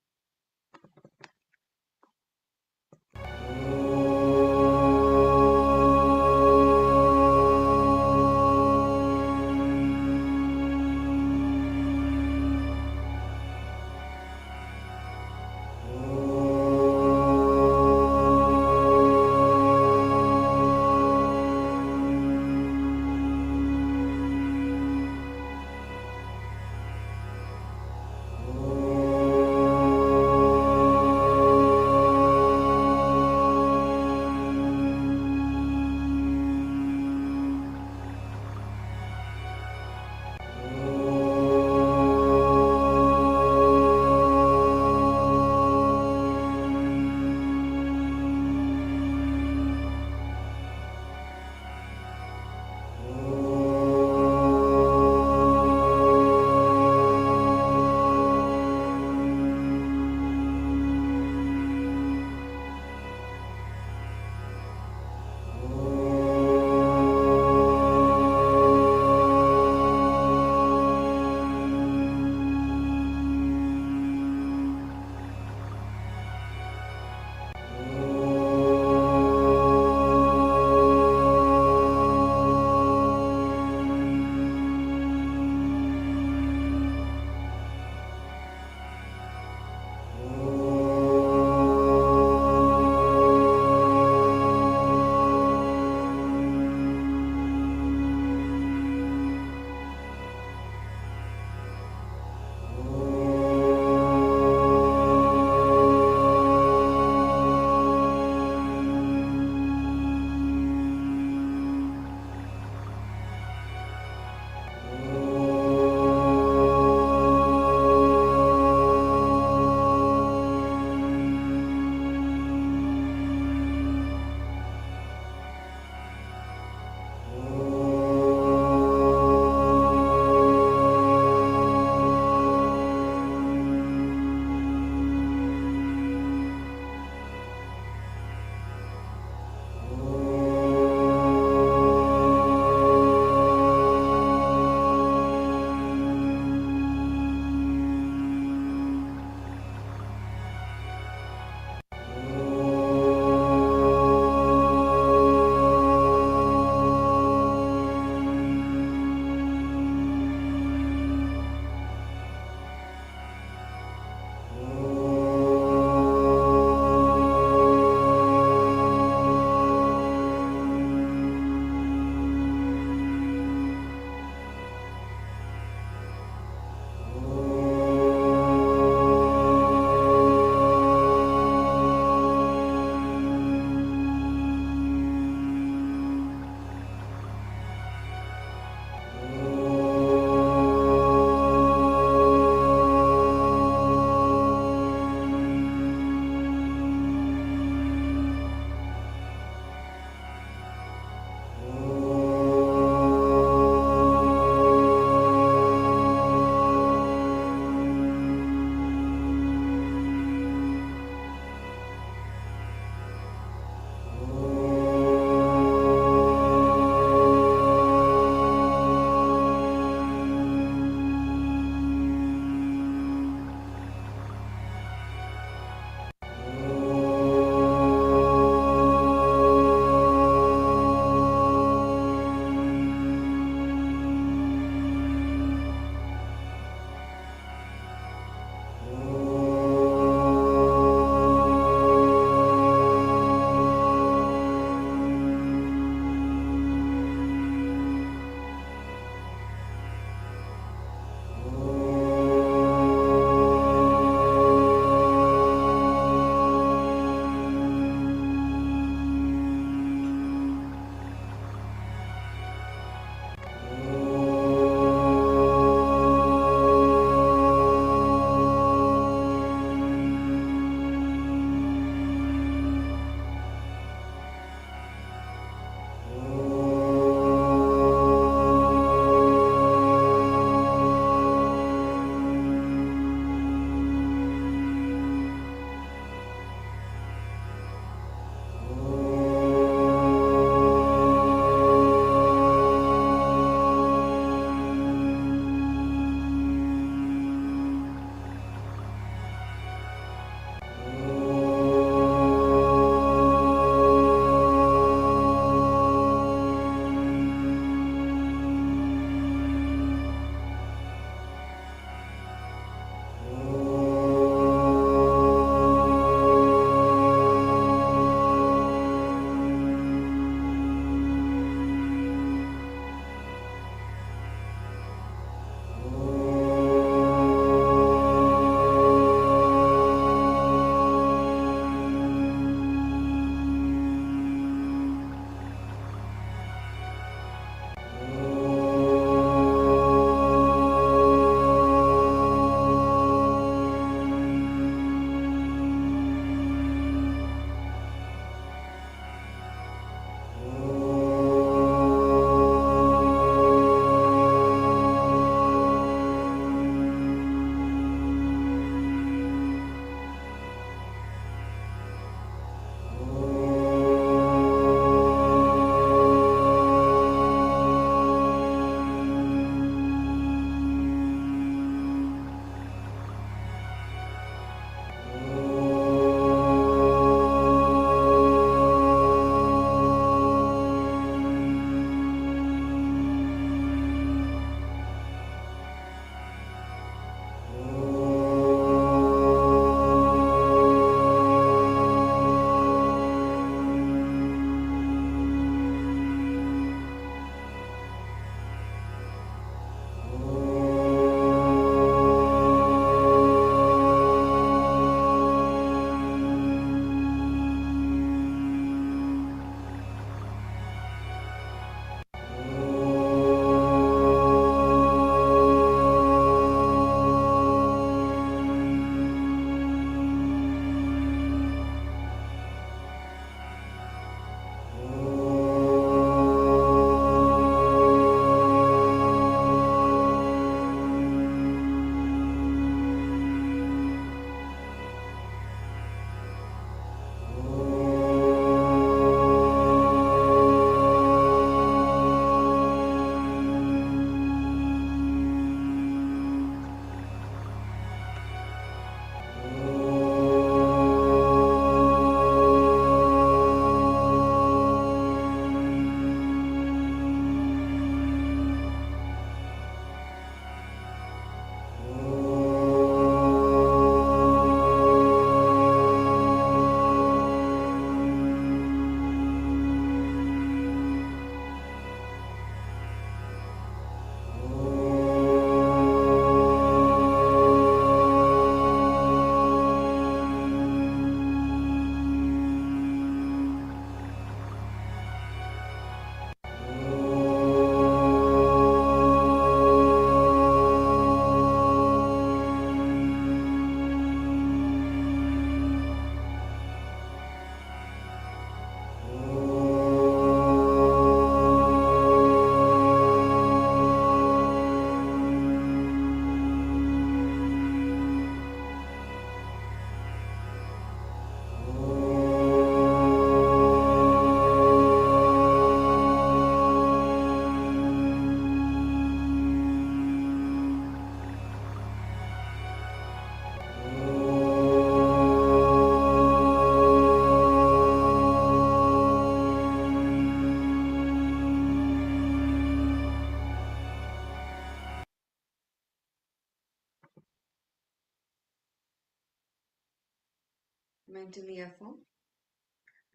Mentally affirm,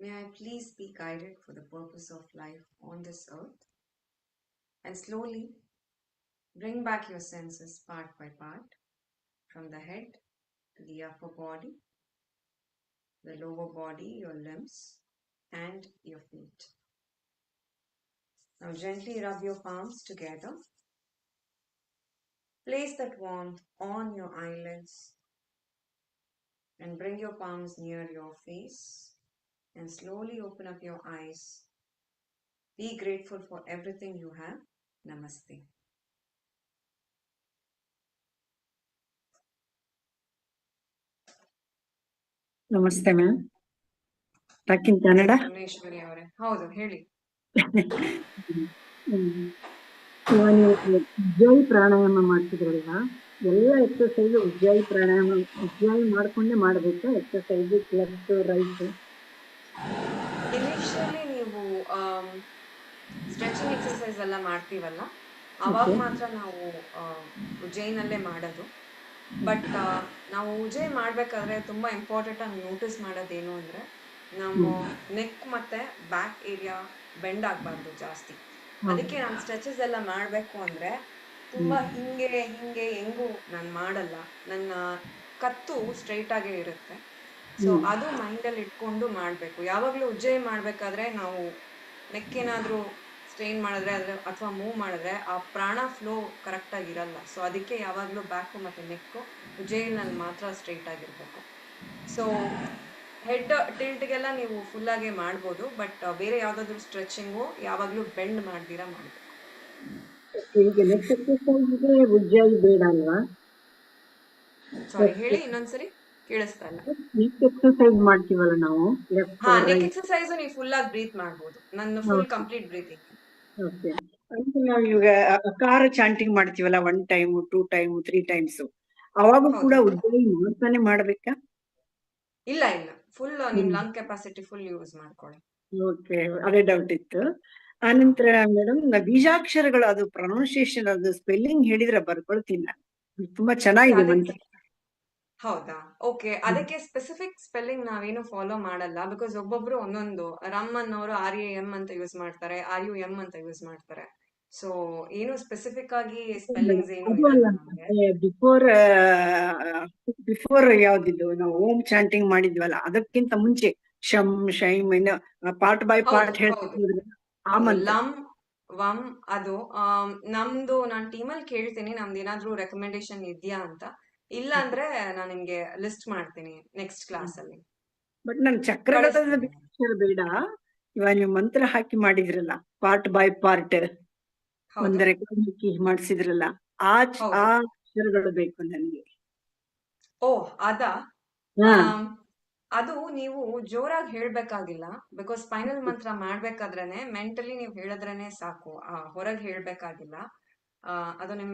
may I please be guided for the purpose of life on this earth, and slowly bring back your senses part by part, from the head to the upper body, the lower body, your limbs, and your feet. Now gently rub your palms together. Place that warmth on your eyelids and bring your palms near your face and slowly open up your eyes. Be grateful for everything you have. Namaste. ನಮಸ್ತೆ ma'am. Talk in Kannada. Parameshwari ಅವರೇ, ಹೌದು ಹೇಳಿ. ಇವಾಗ ನೀವು ಉಜ್ಜಾಯಿ ಪ್ರಾಣಾಯಾಮ ಮಾಡ್ತಿದ್ರಲ್ವಾ, ಎಲ್ಲ exercise ಉಜ್ಜಾಯಿ ಪ್ರಾಣಾಯಾಮ ಉಜ್ಜಾಯಿ ಮಾಡ್ಕೊಂಡೇ ಮಾಡ್ಬೇಕಾ? Exercise left right initially ನೀವು stretching exercise ಎಲ್ಲ ಮಾಡ್ತೀವಲ್ಲ, ಅವಾಗ ಮಾತ್ರ ನಾವು ಉಜ್ಜಯಿನಲ್ಲೇ ಮಾಡೋದು. ಬಟ್ ನಾವು ಉಜ್ಜಯಿ ಮಾಡ್ಬೇಕಾದ್ರೆ ತುಂಬಾ ಇಂಪಾರ್ಟೆಂಟ್ ಆಗಿ ನೋಟಿಸ್ ಮಾಡೋದೇನು ಅಂದ್ರೆ, ನಮ್ಮ ನೆಕ್ ಮತ್ತೆ ಬ್ಯಾಕ್ ಏರಿಯಾ ಬೆಂಡ್ ಆಗ್ಬಾರ್ದು ಜಾಸ್ತಿ. ಅದಕ್ಕೆ ನಾನು ಸ್ಟ್ರೆಚಸ್ ಎಲ್ಲ ಮಾಡ್ಬೇಕು ಅಂದ್ರೆ ತುಂಬಾ ಹಿಂಗೆ ಹೆಂಗೂ ನಾನು ಮಾಡಲ್ಲ. ನನ್ನ ಕತ್ತು ಸ್ಟ್ರೈಟ್ ಆಗೇ ಇರುತ್ತೆ. ಸೊ ಅದು ಮೈಂಡಲ್ಲಿ ಇಟ್ಕೊಂಡು ಮಾಡ್ಬೇಕು. ಯಾವಾಗ್ಲೂ ಉಜ್ಜಯಿ ಮಾಡ್ಬೇಕಾದ್ರೆ ನಾವು ನೆಕ್ ಏನಾದ್ರೂ ಸ್ಟ್ರೈನ್ ಮಾಡಿದ್ರೆ ಅಥವಾ ಮೂವ್ ಮಾಡಿದ್ರೆ ಆ ಪ್ರಾಣ ಫ್ಲೋ ಕರೆಕ್ಟ್ ಆಗಿರಲ್ಲ. ಸೊ ಅದಕ್ಕೆ ಯಾವಾಗ್ಲೂ ಬ್ಯಾಕು ಮತ್ತೆ ನೆಕ್ಕು ಉಜ್ಜಯಿನಲ್ಲಿ ಮಾತ್ರ ಸ್ಟ್ರೈಟ್ ಆಗಿರ್ಬೇಕು. ಸೊ ಹೆಡ್ ಟಿಲ್ಟ್ಗೆಲ್ಲ ನೀವು ಫುಲ್ ಆಗಿ ಮಾಡ್ಬೋದು, ಬಟ್ ಬೇರೆ ಯಾವ್ದಾದ್ರು ಸ್ಟ್ರೆಚಿಂಗು ಯಾವಾಗ್ಲೂ ಬೆಂಡ್ ಮಾಡ್ದಿರಾ ಮಾಡ್ಬೇಕು. ಈಗ ನೆಕ್ ಎಕ್ಸರ್ಸೈಸ್ಗೆ ಉಜ್ಜಾಯಿ ಬೇಡ ಅಲ್ವಾ? ಸಾರಿ, ಹೇಳಿ ಇನ್ನೊಂದ್ಸರಿ, ಕೇಳಿಸ್ತಾ ಇಲ್ಲ. ನೆಕ್ ಎಕ್ಸರ್ಸೈಸ್ ಮಾಡ್ತೀವಲ್ಲ ನಾವು, ಲೆಫ್ಟ್ ನೆಕ್ ಎಕ್ಸರ್ಸೈಸ್ ನೀವು ಫುಲ್ ಆಗಿ ಬ್ರೀತ್ ಮಾಡ್ಬೋದು. ನನ್ನ ಫುಲ್ ಕಂಪ್ಲೀಟ್ ಬ್ರೀತಿಂಗ್. ಓಕೆ. ಅಂದ್ರೆ ನಾವು ಇವಾಗ ಅಕಾರ ಚಾಂಟಿಂಗ್ ಮಾಡ್ತೀವಲ್ಲ, 1 ಟೈಮ್ 2 ಟೈಮ್ 3 ಟೈಮ್ಸ್, ಅವಾಗ ಕೂಡ ಉಜ್ಜಾಯಿ ಮಾಡ್ತಾನೆ ಮಾಡ್ಬೇಕಾ? ಇಲ್ಲ, ಫುಲ್ ನಿಮ್ ಲಂಗ್ ಕೆಪಾಸಿಟಿ ಫುಲ್ ಯೂಸ್ ಮಾಡ್ಕೊಳ್ಳಿ. ಓಕೆ, ಅದೇ ಡೌಟ್ ಇತ್ತು. ಆನಂತರ ಮೇಡಮ್, ಬೀಜಾಕ್ಷರಗಳು ಅದು ಪ್ರೊನೌನ್ಸಿಯೇಷನ್ ಅದು ಸ್ಪೆಲ್ಲಿಂಗ್ ಹೇಳಿದ್ರೆ ಬರ್ಕೊಳ್ತೀನಿ ನಾನು. ತುಂಬಾ ಚೆನ್ನಾಗಿದೆ ಮಂತ್ರ. ಹೌದಾ? ಓಕೆ. ಅದಕ್ಕೆ ಸ್ಪೆಸಿಫಿಕ್ ಸ್ಪೆಲ್ಲಿಂಗ್ ನಾವೇನು ಫಾಲೋ ಮಾಡಲ್ಲ. ಬಿಕಾಸ್ ಒಬ್ಬೊಬ್ರು ಒಂದೊಂದು, ರಮ್ ಅನ್ನೋರು RAM ಅಂತ ಯೂಸ್ ಮಾಡ್ತಾರೆ, RUM ಅಂತ ಯೂಸ್ ಮಾಡ್ತಾರೆ. ಸೊ ಏನು ಸ್ಪೆಸಿಫಿಕ್ ಆಗಿ ಸ್ಪೆಲ್ಲಿಂಗ್ಸ್ ಏನು ಇರಲ್ಲ ನಮ್ಗೆ. ಬಿಫೋರ್ ಯಾವ್ದಿದ್ದು ನಾವು ಓಂ ಚಾಂಟಿಂಗ್ ಮಾಡಿದ್ವಲ್ಲ, ಅದಕ್ಕಿಂತ ಮುಂಚೆ ಶಮ್ ಶೈಮ್ ಪಾರ್ಟ್ ಬೈ ಪಾರ್ಟ್ ಹೇಳ್ತಿದ್ರು ಆ ಮಂತ್ರ. ಲಮ್ ವಮ್ ಅದು ನಮ್ದು ನಾನ್ ಟೀಮಲ್ಲಿ ಕೇಳ್ತೀನಿ ನಮ್ದು ಏನಾದ್ರೂ ರೆಕಮೆಂಡೇಶನ್ ಇದೆಯಾ ಅಂತ. ಇಲ್ಲ ಅಂದ್ರೆ ನಾನು ನಿಮ್ಗೆ ಲಿಸ್ಟ್ ಮಾಡ್ತೀನಿ ನೆಕ್ಸ್ಟ್ ಕ್ಲಾಸ್ ಅಲ್ಲಿ. ಬಟ್ ನನ್ ಚಕ್ರಗತದ ಅಕ್ಷರ ಬೇಡ. ಇವಾಗ ನೀವು ಮಂತ್ರ ಹಾಕಿ ಮಾಡಿದ್ರಲ್ಲ, ಪಾರ್ಟ್ ಬೈ ಪಾರ್ಟ್ ಒಂದು ರೆಕಾರ್ಡ್ ಹಾಕಿ ಮಾಡಿಸಿದ್ರಲ್ಲ, ಆ ಅಕ್ಷರಗಳು ಬೇಕು ನನಗೆ. ಓ, ಅದಾ? ಅದು ನೀವು ಜೋರಾಗಿ ಹೇಳ್ಬೇಕಾಗಿಲ್ಲ. ಬಿಕಾಸ್ ಫೈನಲ್ ಮಂತ್ರ ಮಾಡ್ಬೇಕಾದ್ರೇನೆ ಮೆಂಟಲಿ ನೀವು ಹೇಳಿದ್ರೇನೆ ಸಾಕು, ಹೊರಗೆ ಹೇಳ್ಬೇಕಾಗಿಲ್ಲ. ಅದು ನಿಮ್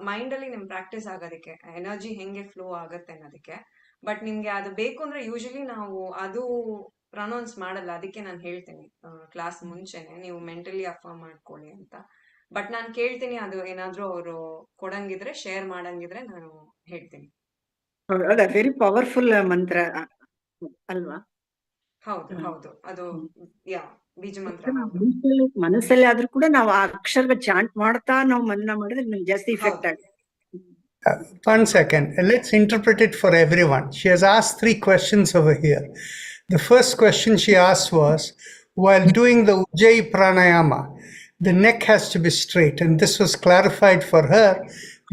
ಮೈಂಡ್ ಅಲ್ಲಿ ನಿಮ್ ಪ್ರಾಕ್ಟೀಸ್ ಆಗೋದಕ್ಕೆ, ಎನರ್ಜಿ ಹೆಂಗೆ ಫ್ಲೋ ಆಗತ್ತೆ ಅನ್ನೋದಕ್ಕೆ. ಬಟ್ ನಿಮ್ಗೆ ಅದು ಬೇಕು ಅಂದ್ರೆ ಯೂಶಲಿ ನಾವು ಅದು ಪ್ರೊನೌನ್ಸ್ ಮಾಡಲ್ಲ. ಅದಕ್ಕೆ ನಾನು ಹೇಳ್ತೀನಿ ಕ್ಲಾಸ್ ಮುಂಚೆನೆ ನೀವು ಮೆಂಟಲಿ ಅಫರ್ಮ್ ಮಾಡ್ಕೊಳ್ಳಿ ಅಂತ. ಬಟ್ ನಾನು ಕೇಳ್ತೀನಿ, ಅದು ಏನಾದ್ರೂ ಅವರು ಕೊಡಂಗಿದ್ರೆ, ಶೇರ್ ಮಾಡಂಗಿದ್ರೆ ನಾನು ಹೇಳ್ತೀನಿ. ಅದ ವೆರಿ ಪವರ್ಫುಲ್ ಮಂತ್ರ ಅಲ್ವಾ? ಹೌದು, ಅದು ಬೀಜ ಮಂತ್ರ. ಮನಸ್ಸಲ್ಲಿ ಆದ್ರೂ ಕೂಡ ನಾವು ಆ ಅಕ್ಷರ ಚಾಂಟ್ ಮಾಡ್ತಾ ನಾವು ಮನನ ಮಾಡಿದ್ರೆ ನಮ್ಗೆ ಜಾಸ್ತಿ ಇಫೆಕ್ಟ್ ಆಗುತ್ತೆ. One second, let's interpret it for everyone. She has asked 3 questions over here. The first question she asked was, while doing the Ujjayi Pranayama, the neck has to be straight, and this was clarified for her.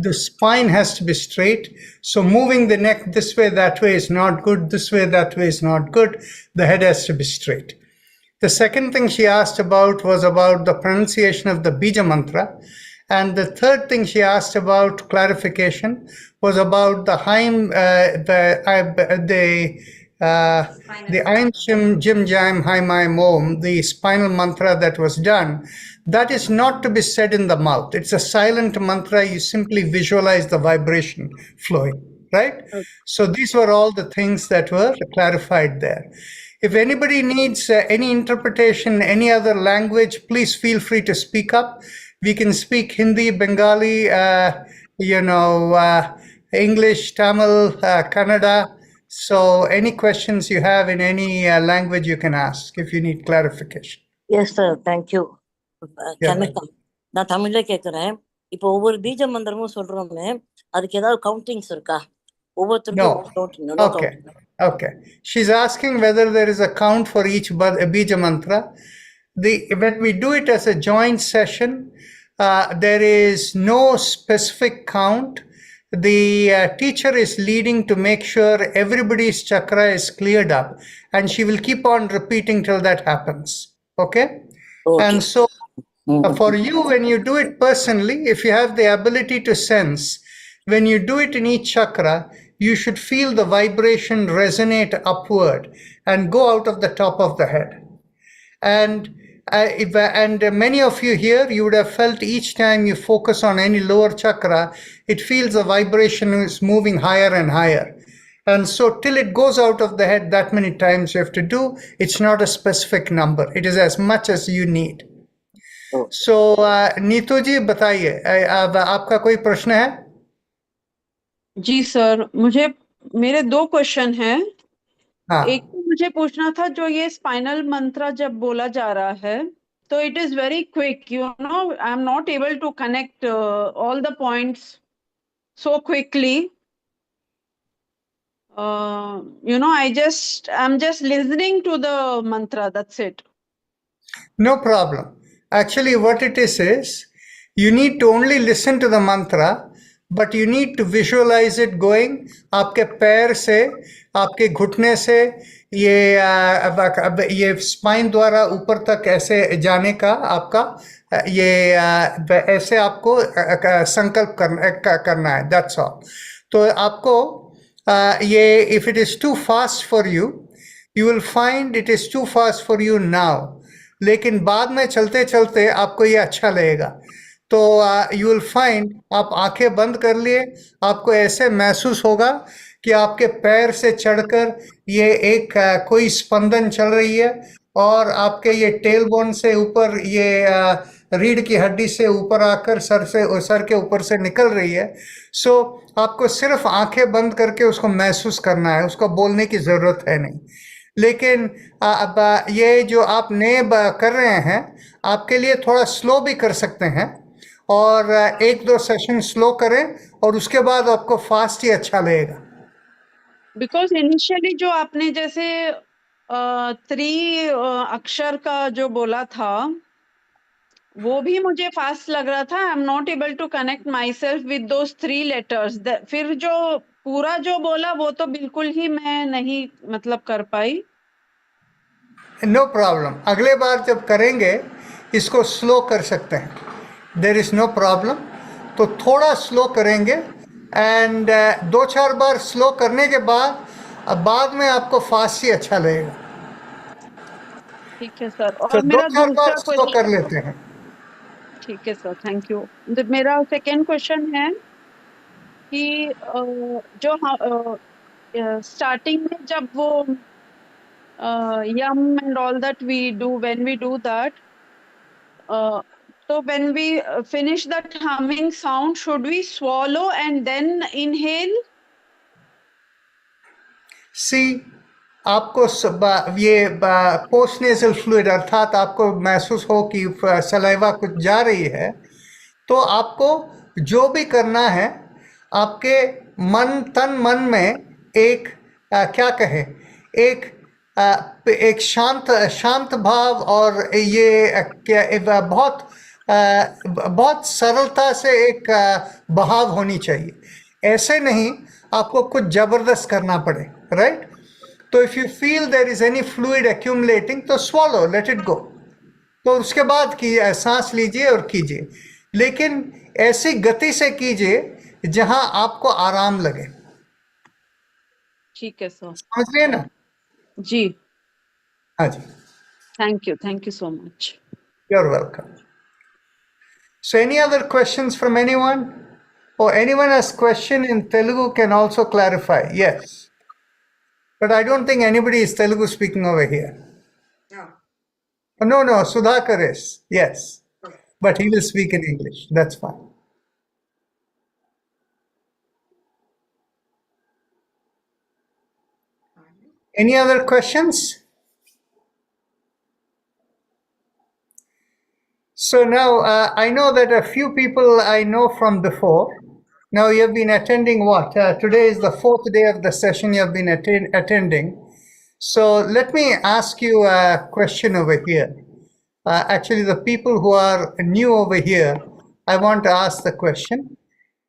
The spine has to be straight, so moving the neck this way, that way is not good, this way, that way is not good. The head has to be straight. The second thing she asked about was about the pronunciation of the Bija Mantra. And the third thing she asked about clarification was about the Aim Shim Jim Jam Hai Mai Om, the spinal mantra that was done. That is not to be said in the mouth. It's a silent mantra. You simply visualize the vibration flowing, right? So these were all the things that were clarified there. If anybody needs any interpretation, any other language, please feel free to speak up. We can speak Hindi, Bengali, English, Tamil, Kannada, So any questions you have in any language you can ask if you need clarification. Yes, sir. Thank you. Yeah. நான் தமிழ்ல கேக்குறேன். இப்போ ஒவ்வொரு பீஜ மந்திரமும் சொல்றோமே, அதுக்கு ஏதாவது கவுண்டிங்ஸ் இருக்கா? ஒவ்வொருத்தருக்கும் No. Okay. She's asking whether there is a count for each bija mantra. When we do it as a joint session, there is no specific count. The teacher is leading to make sure everybody's chakra is cleared up, and she will keep on repeating till that happens. Okay. And so for you, when you do it personally, if you have the ability to sense, when you do it in each chakra, you should feel the vibration resonate upward and go out of the top of the head. And many of you here, you would have felt each time you focus on any lower chakra, it feels the vibration is moving higher and higher. And so till it goes out of the head that many times you have to do, it's not a specific number. It is as much as you need. So Neetu जी बताइए, आपका कोई प्रश्न है? जी sir, मेरे 2 question हैं। हाँ. एक तो मुझे पूछना था, जो ये स्पाइनल मंत्र जब बोला जा रहा है, तो it is very quick, I am not able to connect all the points so quickly. I'm just listening to the mantra, that's it. No problem. Actually, what it is you need to only listen to the mantra, but you need to visualize it going. आपके पैर से, आपके घुटने से ये spine द्वारा ऊपर तक ऐसे जाने का आपका ये ऐसे आपको संकल्प करना है. That's all. तो आपको ये if it is too fast for you, you will find it is too fast for you now. लेकिन बाद में चलते चलते आपको ये अच्छा लगेगा. तो यू विल फाइंड, आप आंखें बंद कर लिए, आपको ऐसे महसूस होगा कि आपके पैर से चढ़कर ये एक कोई स्पंदन चल रही है और आपके ये टेल बोन से ऊपर ये रीढ़ की हड्डी से ऊपर आकर सर के ऊपर से निकल रही है. सो आपको सिर्फ आंखें बंद करके उसको महसूस करना है, उसको बोलने की ज़रूरत है नहीं. लेकिन अब ये जो आप नए कर रहे हैं, आपके लिए थोड़ा स्लो भी कर सकते हैं और 1-2 सेशन स्लो करें और उसके बाद आपको फास्ट ही अच्छा लगेगा. बिकॉज इनिशियली जो आपने जैसे 3 अक्षर का जो बोला था, वो भी मुझे फास्ट लग रहा था. I am not able to connect myself with those 3 letters. फिर जो पूरा जो बोला वो तो बिल्कुल ही मैं नहीं मतलब कर पाई. No problem. अगले बार जब करेंगे इसको स्लो कर सकते हैं. There is no problem. तो थोड़ा स्लो करेंगे एंड 2-4 बार स्लो करने के बाद में आपको फास्ट ही अच्छा लगेगा. ठीक है सर. और तो मेरा 2-4 बार दूसरा स्लो कर लेते हैं. ठीक है सर, थैंक यू. मेरा सेकेंड क्वेश्चन है कि जो स्टार्टिंग में जब वो yum and all that we do, when we do that, so when we finish that humming sound, should we swallow and then inhale? सी, आपको ये पोस्ट नेजल फ्लूइड अर्थात आपको महसूस हो कि सलाइवा कुछ जा रही है, तो आपको जो भी करना है आपके मन में एक क्या कहे, एक शांत भाव और ये बहुत सरलता से एक बहाव होनी चाहिए. ऐसे नहीं आपको कुछ जबरदस्त करना पड़े, राइट? तो if you feel there is any fluid accumulating, तो स्वॉलो, लेट इट गो. तो उसके बाद सांस लीजिए और कीजिए, लेकिन ऐसी गति से कीजिए जहां आपको आराम लगे. ठीक है सर. समझ लिए ना? जी. हाँ जी. Thank you so much. You're welcome. So any other questions from anyone? Or anyone has question in Telugu can also clarify. Yes. But I don't think anybody is Telugu speaking over here. No. No, Sudhakar is. Yes. Okay. But he will speak in English. That's fine. Any other questions? So now I know that a few people I know from before. Now you have been attending what? Today is the 4th day of the session you have been attending. So let me ask you a question over here. Actually, the people who are new over here, I want to ask the question.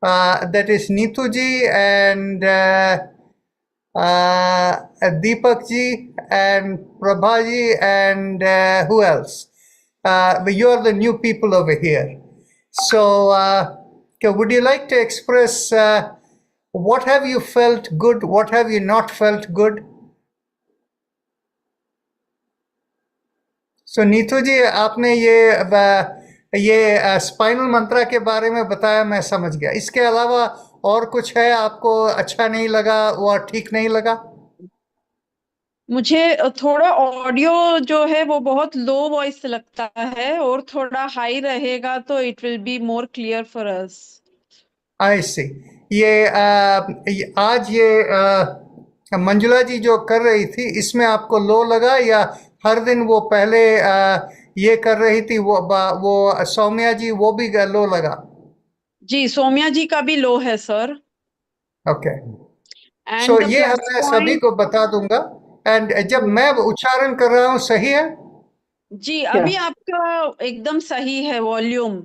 That is Neetuji and Deepak ji and Prabhaji and who else? You are the new people over here. So would you like to express what have you felt good, what have you not felt good? So Neetu ji आपने ये spinal मंत्रा के बारे में बताया, मैं समझ गया. इसके अलावा और कुछ है आपको अच्छा नहीं लगा, वो ठीक नहीं लगा? मुझे थोड़ा ऑडियो जो है वो बहुत लो वॉइस लगता है, और थोड़ा हाई रहेगा तो it will be more clear for us. I see. आज ये मंजुला जी जो कर रही थी, इसमें आपको लो लगा, या हर दिन वो पहले ये कर रही थी वो सौम्या जी, वो भी लो लगा? जी, सौम्या जी का भी लो है सर. ओके. एंड सो ये मैं सभी को बता दूंगा. एंड जब मैं उच्चारण कर रहा हूँ सही है? जी, अभी आपका एकदम सही है volume.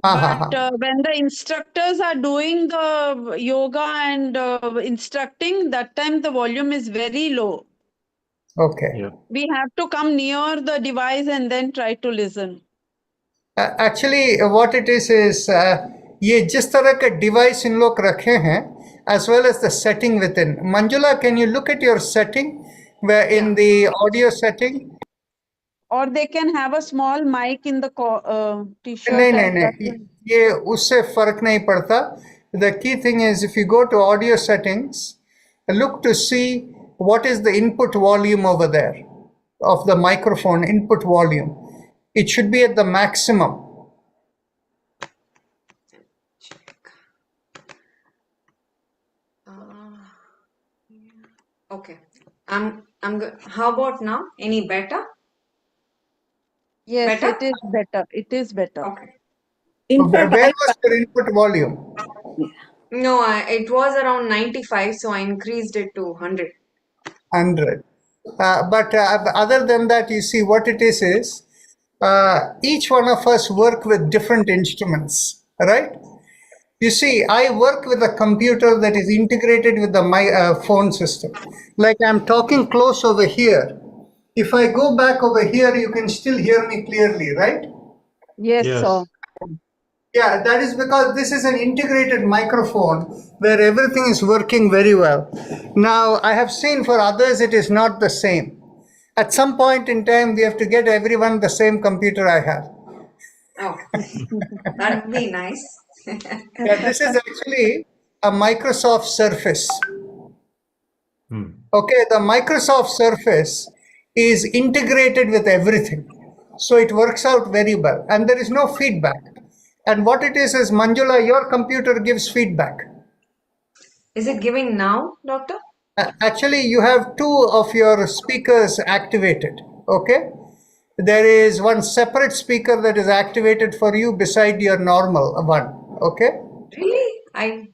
But when the instructors are doing the yoga and instructing, that time the volume is very low. Okay. Yeah. We have to come near the device and then try to listen. Actually, what it is ये जिस तरह के device इन लोग रखे हैं, as well as the setting within. Manjula, can you look at your setting, where in the audio setting? Or they can have a small mic in the t-shirt. नहीं, ये उससे फर्क नहीं पड़ता. The key thing is, if you go to audio settings, look to see what is the input volume over there of the microphone, input volume. It should be at the maximum. Okay. I'm good. How about now? Any better? Yes, Better? it is better. It is better. Okay. In fact, Where was your input volume? No, it was around 95, so I increased it to 100. 100. But other than that, you see what it is each one of us work with different instruments, right? You see, I work with a computer that is integrated with my phone system. Like I'm talking close over here. If I go back over here, you can still hear me clearly, right? Yes, Yes. sir. Yeah, that is because this is an integrated microphone where everything is working very well. Now, I have seen for others it is not the same. At some point in time, we have to get everyone the same computer I have. Oh, that would be nice. Yeah, this is actually a Microsoft Surface. Okay, the Microsoft Surface is integrated with everything. So it works out very well. And there is no feedback. And what it is Manjula, your computer gives feedback. Is it giving now, doctor? Actually, you have two of your speakers activated. Okay. There is one separate speaker that is activated for you beside your normal one. Okay. Really?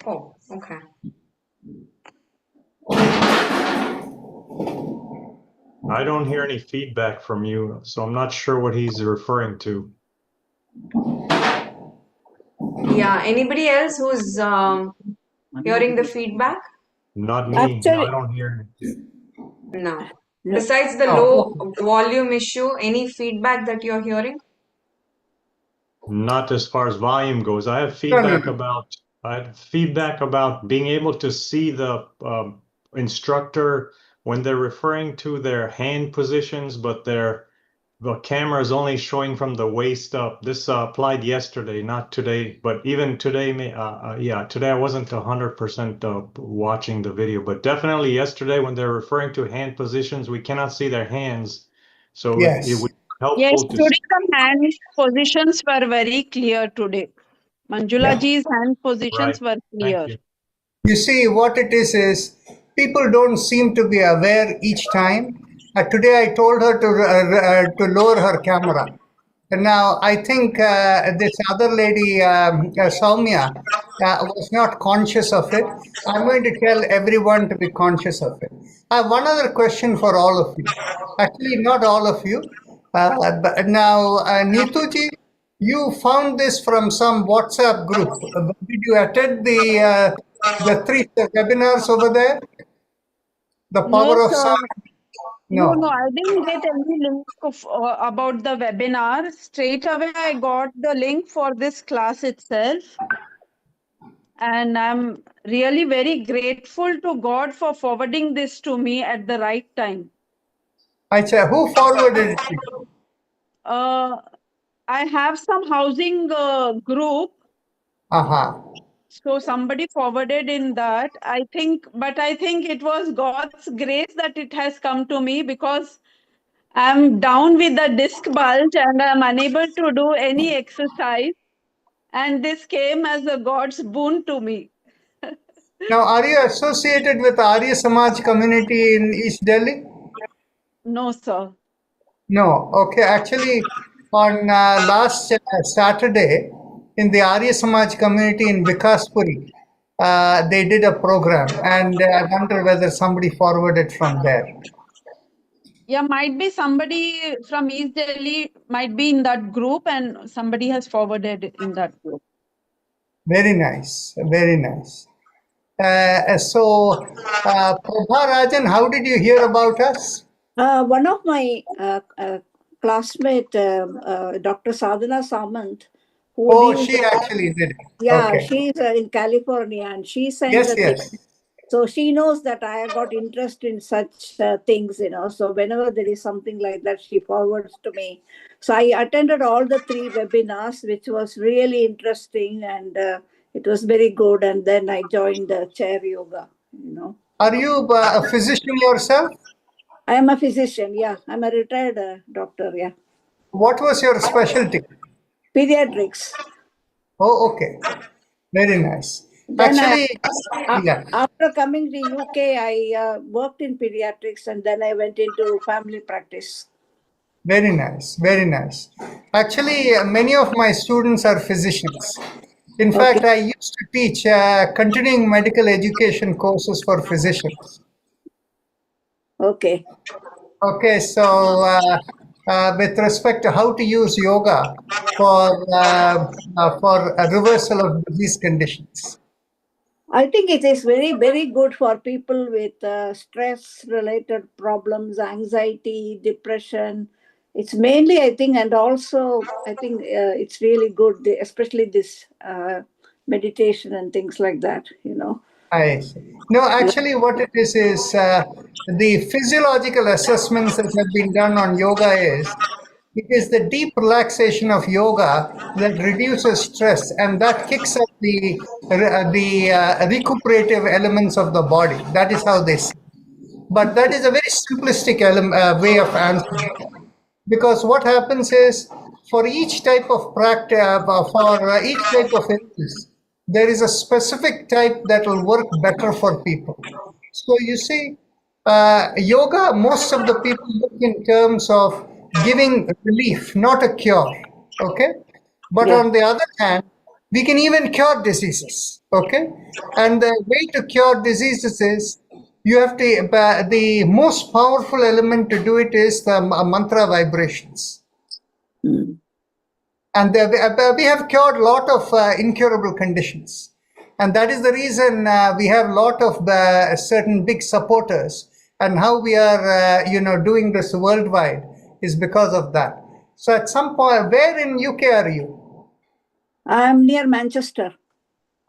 Oh, okay. I don't hear any feedback from you, so I'm not sure what he's referring to. Yeah, anybody else who's hearing the feedback? Not me. Actually- I don't hear it. No. Besides the low volume issue, any feedback that you're hearing? Not as far as volume goes. I have feedback about being able to see the instructor when they're referring to their hand positions, but the camera is only showing from the waist up. This applied yesterday, not today, but even today, today I wasn't 100% watching the video, but definitely yesterday when they're referring to hand positions, we cannot see their hands. So Yes. it would be helpful Yes, to today the hand positions were very clear today. Manjula ji's hand positions were clear. Thank you. You see, what it is people don't seem to be aware each time. Today I told her to lower her camera. And now I think this other lady, Soumya, was not conscious of it. I'm going to tell everyone to be conscious of it. I have one other question for all of you. Actually, not all of you. But now, Neetuji, you found this from some WhatsApp group. Did you attend the 3 webinars over there? The No, power of sir. sound? No, No. I didn't get any link of, about the webinar. Straight away, I got the link for this class itself. And I'm really very grateful to God for forwarding this to me at the right time. Acha, who forwarded it to you? I have some housing group. Aha. So somebody forwarded in that. I think it was God's grace that it has come to me, because I'm down with the disc bulge and I'm unable to do any exercise. And this came as a God's boon to me. Now, are you associated with Arya Samaj community in East Delhi? No, sir. No. Okay. Actually, on last Saturday, in the Arya Samaj community in Vikaspuri, they did a program, and I wonder whether somebody forwarded from there. Yeah, might be somebody from East Delhi might be in that group, and somebody has forwarded in that group. Very nice. Very nice. So, Prabha Rajan, how did you hear about us? One of my classmate, Dr. Sadhana Samant, who Oh, lives, she actually did it. yeah, Okay. she's in California, and she sent Yes, the yes. thing. So she knows that I have got interest in such things, So whenever there is something like that, she forwards to me. So I attended all the 3 webinars, which was really interesting, and it was very good. And then I joined chair yoga, Are you a physician yourself? I am a physician, yeah. I'm a retired doctor, yeah. What was your specialty? Pediatrics. Oh, okay. Very nice. Then Actually, yeah, after coming to UK, I worked in pediatrics, and then I went into family practice. very nice. Very nice. Actually, many of my students are physicians. In fact, I used to teach continuing medical education courses for physicians. Okay. Okay, so with respect to how to use yoga for a reversal of disease conditions. I think it is very, very good for people with stress-related problems, anxiety, depression. It's mainly, I think, and also I think it's really good, especially this meditation and things like that, I see. No, actually, what it is the physiological assessments that have been done on yoga is it is the deep relaxation of yoga that reduces stress, and that kicks up the recuperative elements of the body. That is how they say. But that is a very simplistic way of answering it. Because what happens is for each type of practice, for each type of illness, there is a specific type that will work better for people. So you see, yoga, most of the people look in terms of giving relief, not a cure. Okay. But on the other hand, we can even cure diseases. Okay. And the way to cure diseases is you have to, the most powerful element to do it is the mantra vibrations. And we have cured a lot of incurable conditions. And that is the reason we have a lot of certain big supporters. And how we are, doing this worldwide is because of that. So at some point, where in UK are you? I'm near Manchester.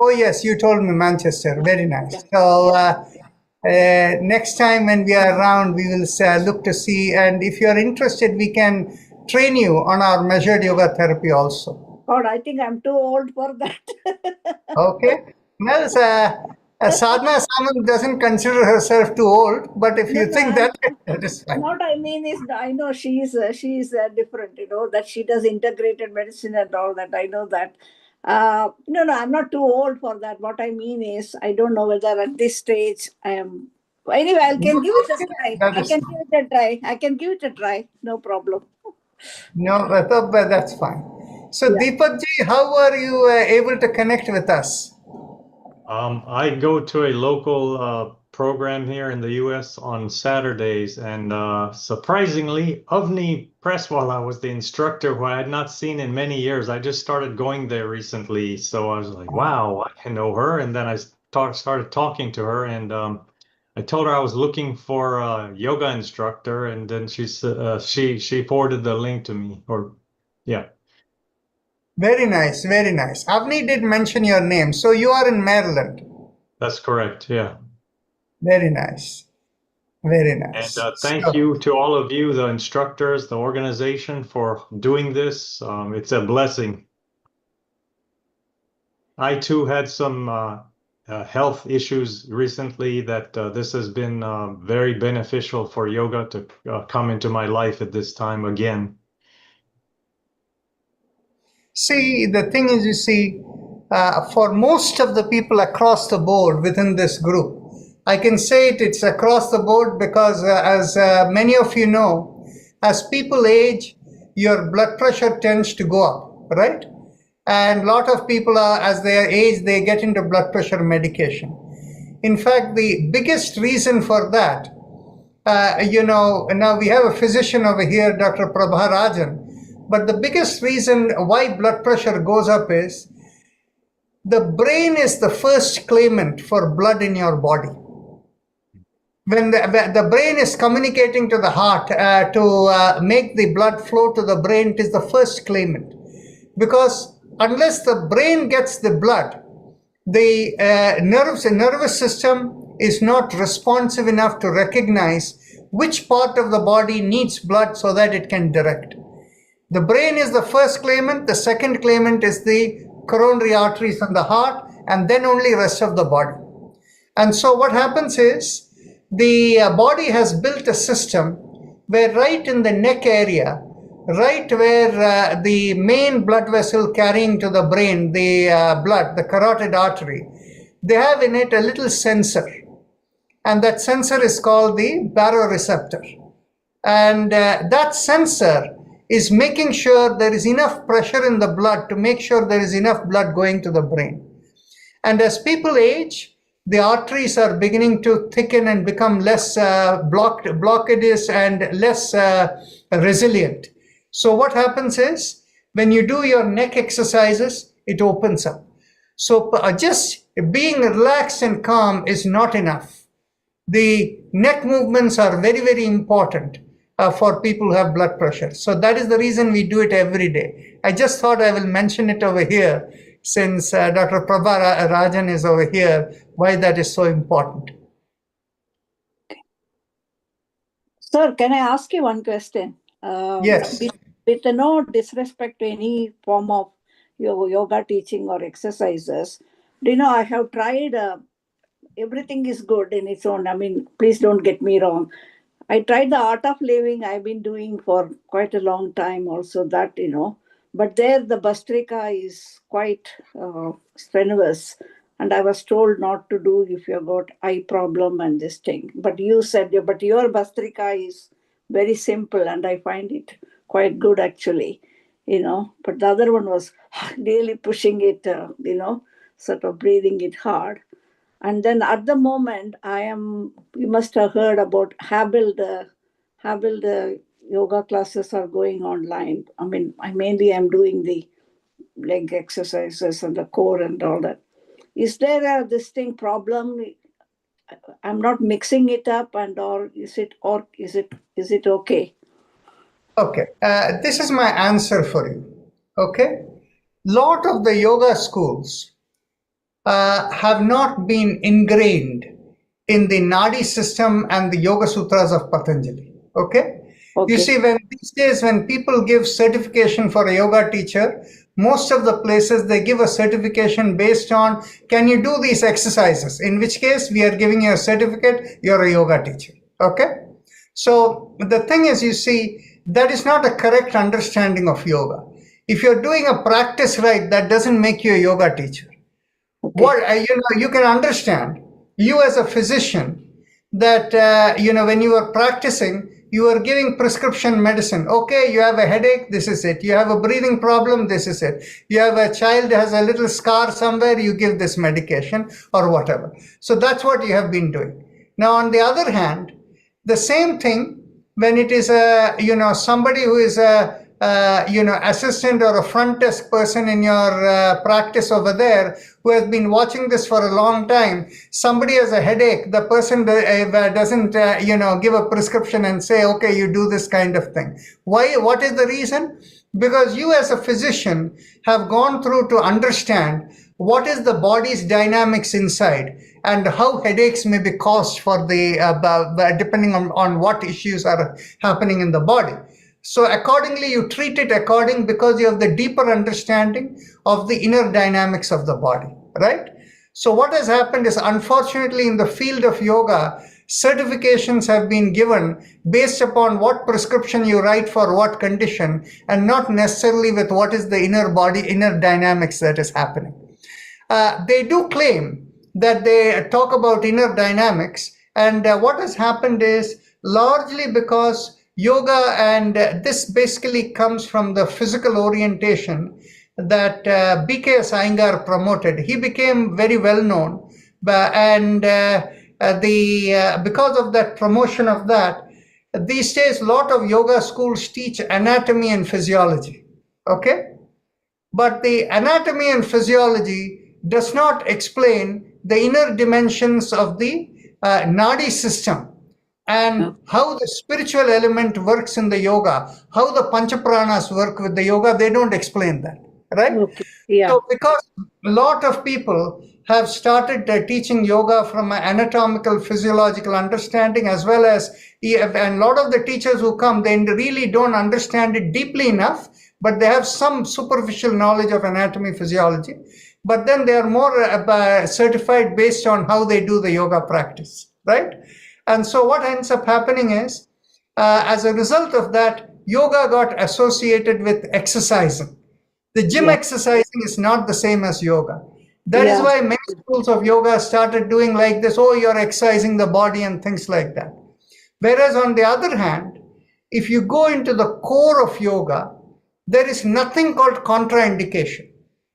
Oh, yes, you told me Manchester. Very nice. So next time when we are around, we will look to see. And if you are interested, we can train you on our measured yoga therapy also. God, I think I'm too old for that. Okay. Well, Sadhana Samant doesn't consider herself too old, but if you think that is fine. What I mean is, I know she's different, that she does integrated medicine and all that. I know that. No, I'm not too old for that. What I mean is, I don't know whether at this stage I am Anyway, I can give it a try. That I is can fine. give it a try. I can give it a try. No problem. No, that's fine. So, Yeah. Deepak ji, how are you able to connect with us? I go to a local program here in the US on Saturdays, and surprisingly, Avni Presswala was the instructor who I had not seen in many years. I just started going there recently, so I was like, wow, I know her. And then I started talking to her, and I told her I was looking for a yoga instructor, and then she forwarded the link to me. Or yeah. Very nice, very nice. Avni did mention your name. So, you are in Maryland. That's correct. Yeah. Very nice. Very And nice. thank So, you to all of you, the instructors, the organization, for doing this. It's a blessing. I too had some health issues recently that this has been very beneficial for yoga to come into my life at this time again. see, the thing is, you see, for most of the people across the board within this group, I can say it's across the board because, as many of you know, as people age, your blood pressure tends to go up, right? And a lot of people are, as they age, they get into blood pressure medication. In fact, the biggest reason for that, now we have a physician over here, Dr. Prabha Rajan, but the biggest reason why blood pressure goes up is the brain is the first claimant for blood in your body. When the brain is communicating to the heart to make the blood flow to the brain, it is the first claimant. Because unless the brain gets the blood, the nervous system is not responsive enough to recognize which part of the body needs blood so that it can direct. The brain is the first claimant, the second claimant is the coronary arteries and the heart, and then only rest of the body. And so what happens is, the body has built a system where right in the neck area, right where the main blood vessel carrying to the brain, the blood, the carotid artery, they have in it a little sensor. And that sensor is called the baroreceptor. And that sensor is making sure there is enough pressure in the blood to make sure there is enough blood going to the brain. And as people age, the arteries are beginning to thicken and become less blockages and less resilient. So what happens is, when you do your neck exercises, it opens up. So just being relaxed and calm is not enough. The neck movements are very, very important for people who have blood pressure. So that is the reason we do it every day. I just thought I will mention it over here, since Dr. Prabha Rajan is over here, why that is so important. Sir, can I ask you one question? Yes. With no disrespect to any form of yoga teaching or exercises, I have tried, everything is good in its own. I mean, please don't get me wrong. I tried the art of living, I've been doing for quite a long time also that, but there the Bastrika is quite strenuous. And I was told not to do if you've got eye problem and this thing. But you said, but your Bastrika is very simple and I find it quite good actually, But the other one was really pushing it, sort of breathing it hard. And then at the moment, you must have heard about Habil, the yoga classes are going online. I mean, I mainly am doing the leg exercises and the core and all that. Is there a distinct problem? I'm not mixing it up, or is it okay? Okay, this is my answer for you. Okay, lot of the yoga schools have not been ingrained in the Nadi system and the Yoga Sutras of Patanjali. Okay? You see, these days when people give certification for a yoga teacher, most of the places they give a certification based on, can you do these exercises? In which case we are giving you a certificate, you're a yoga teacher. Okay? So the thing is, you see, that is not a correct understanding of yoga. If you're doing a practice right, that doesn't make you a yoga teacher. What you can understand, you as a physician, that, when you were practicing, you were giving prescription medicine. Okay, you have a headache, this is it. You have a breathing problem, this is it. You have a child has a little scar somewhere, you give this medication or whatever. So that's what you have been doing. Now, on the other hand, the same thing when it is somebody who is a assistant or a front desk person in your practice over there who has been watching this for a long time. Somebody has a headache, the person doesn't give a prescription and say, okay, you do this kind of thing. Why? What is the reason? Because you as a physician have gone through to understand what is the body's dynamics inside and how headaches may be caused for the depending on what issues are happening in the body. So accordingly, you treat it according because you have the deeper understanding of the inner dynamics of the body, right? So what has happened is, unfortunately, in the field of yoga, certifications have been given based upon what prescription you write for what condition, and not necessarily with what is the inner body, inner dynamics that is happening. They do claim that they talk about inner dynamics, and what has happened is largely because yoga, and this basically comes from the physical orientation that B.K.S. Iyengar promoted. He became very well known, and because of that promotion of that, these days a lot of yoga schools teach anatomy and physiology. Okay, but the anatomy and physiology does not explain the inner dimensions of the nadi system, and how the spiritual element works in the yoga, how the panchapranas work with the yoga. They don't explain that, right? Okay. Yeah. So because a lot of people have started teaching yoga from an anatomical, physiological understanding, as well as, and a lot of the teachers who come, they really don't understand it deeply enough, but they have some superficial knowledge of anatomy, physiology, but then they are more certified based on how they do the yoga practice, right? And so what ends up happening is, as a result of that, yoga got associated with exercising. The gym exercising is not the same as yoga. That is why many schools of yoga started doing like this, oh, you're exercising the body and things like that. Whereas on the other hand, if you go into the core of yoga, there is nothing called contraindication.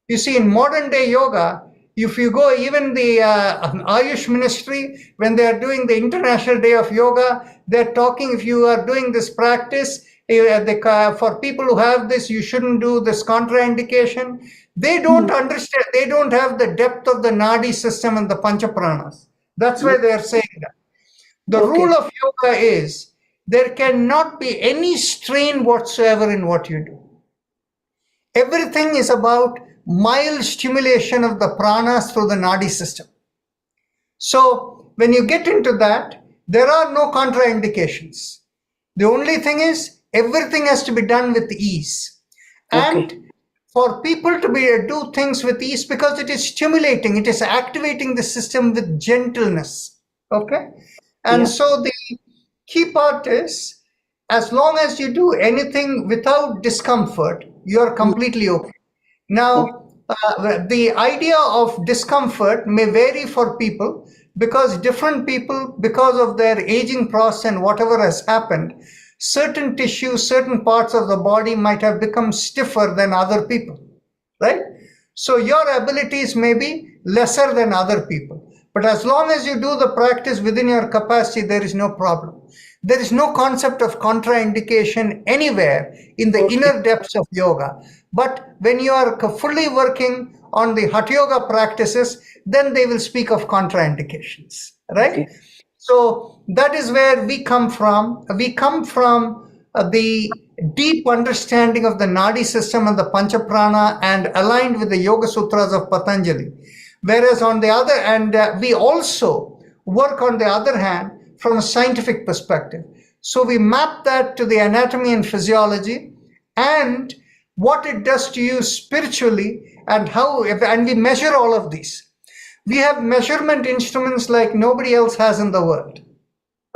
You see, in modern day yoga, if you go, even the Ayush ministry, when they are doing the International Day of Yoga, they're talking, if you are doing this practice, for people who have this, you shouldn't do this contraindication. They don't understand, they don't have the depth of the nadi system and the panchapranas. That's why they are saying that. The rule of yoga is, there cannot be any strain whatsoever in what you do. Everything is about mild stimulation of the pranas through the nadi system. So when you get into that, there are no contraindications. The only thing is, everything has to be done with ease. And for people to do things with ease, because it is stimulating, it is activating the system with gentleness. Okay? And so the key part is, as long as you do anything without discomfort, you're completely okay. Now, the idea of discomfort may vary for people, because different people, because of their aging process and whatever has happened, certain tissues, certain parts of the body might have become stiffer than other people, right? So your abilities may be lesser than other people. But as long as you do the practice within your capacity, there is no problem. There is no concept of contraindication anywhere in the inner depths of yoga. But when you are fully working on the Hatha Yoga practices, then they will speak of contraindications, right? So that is where we come from. We come from the deep understanding of the Nadi system and the Panchaprana, and aligned with the Yoga Sutras of Patanjali. Whereas on the other, and we also work on the other hand from a scientific perspective. So we map that to the anatomy and physiology, and what it does to you spiritually, and how, and we measure all of these. We have measurement instruments like nobody else has in the world.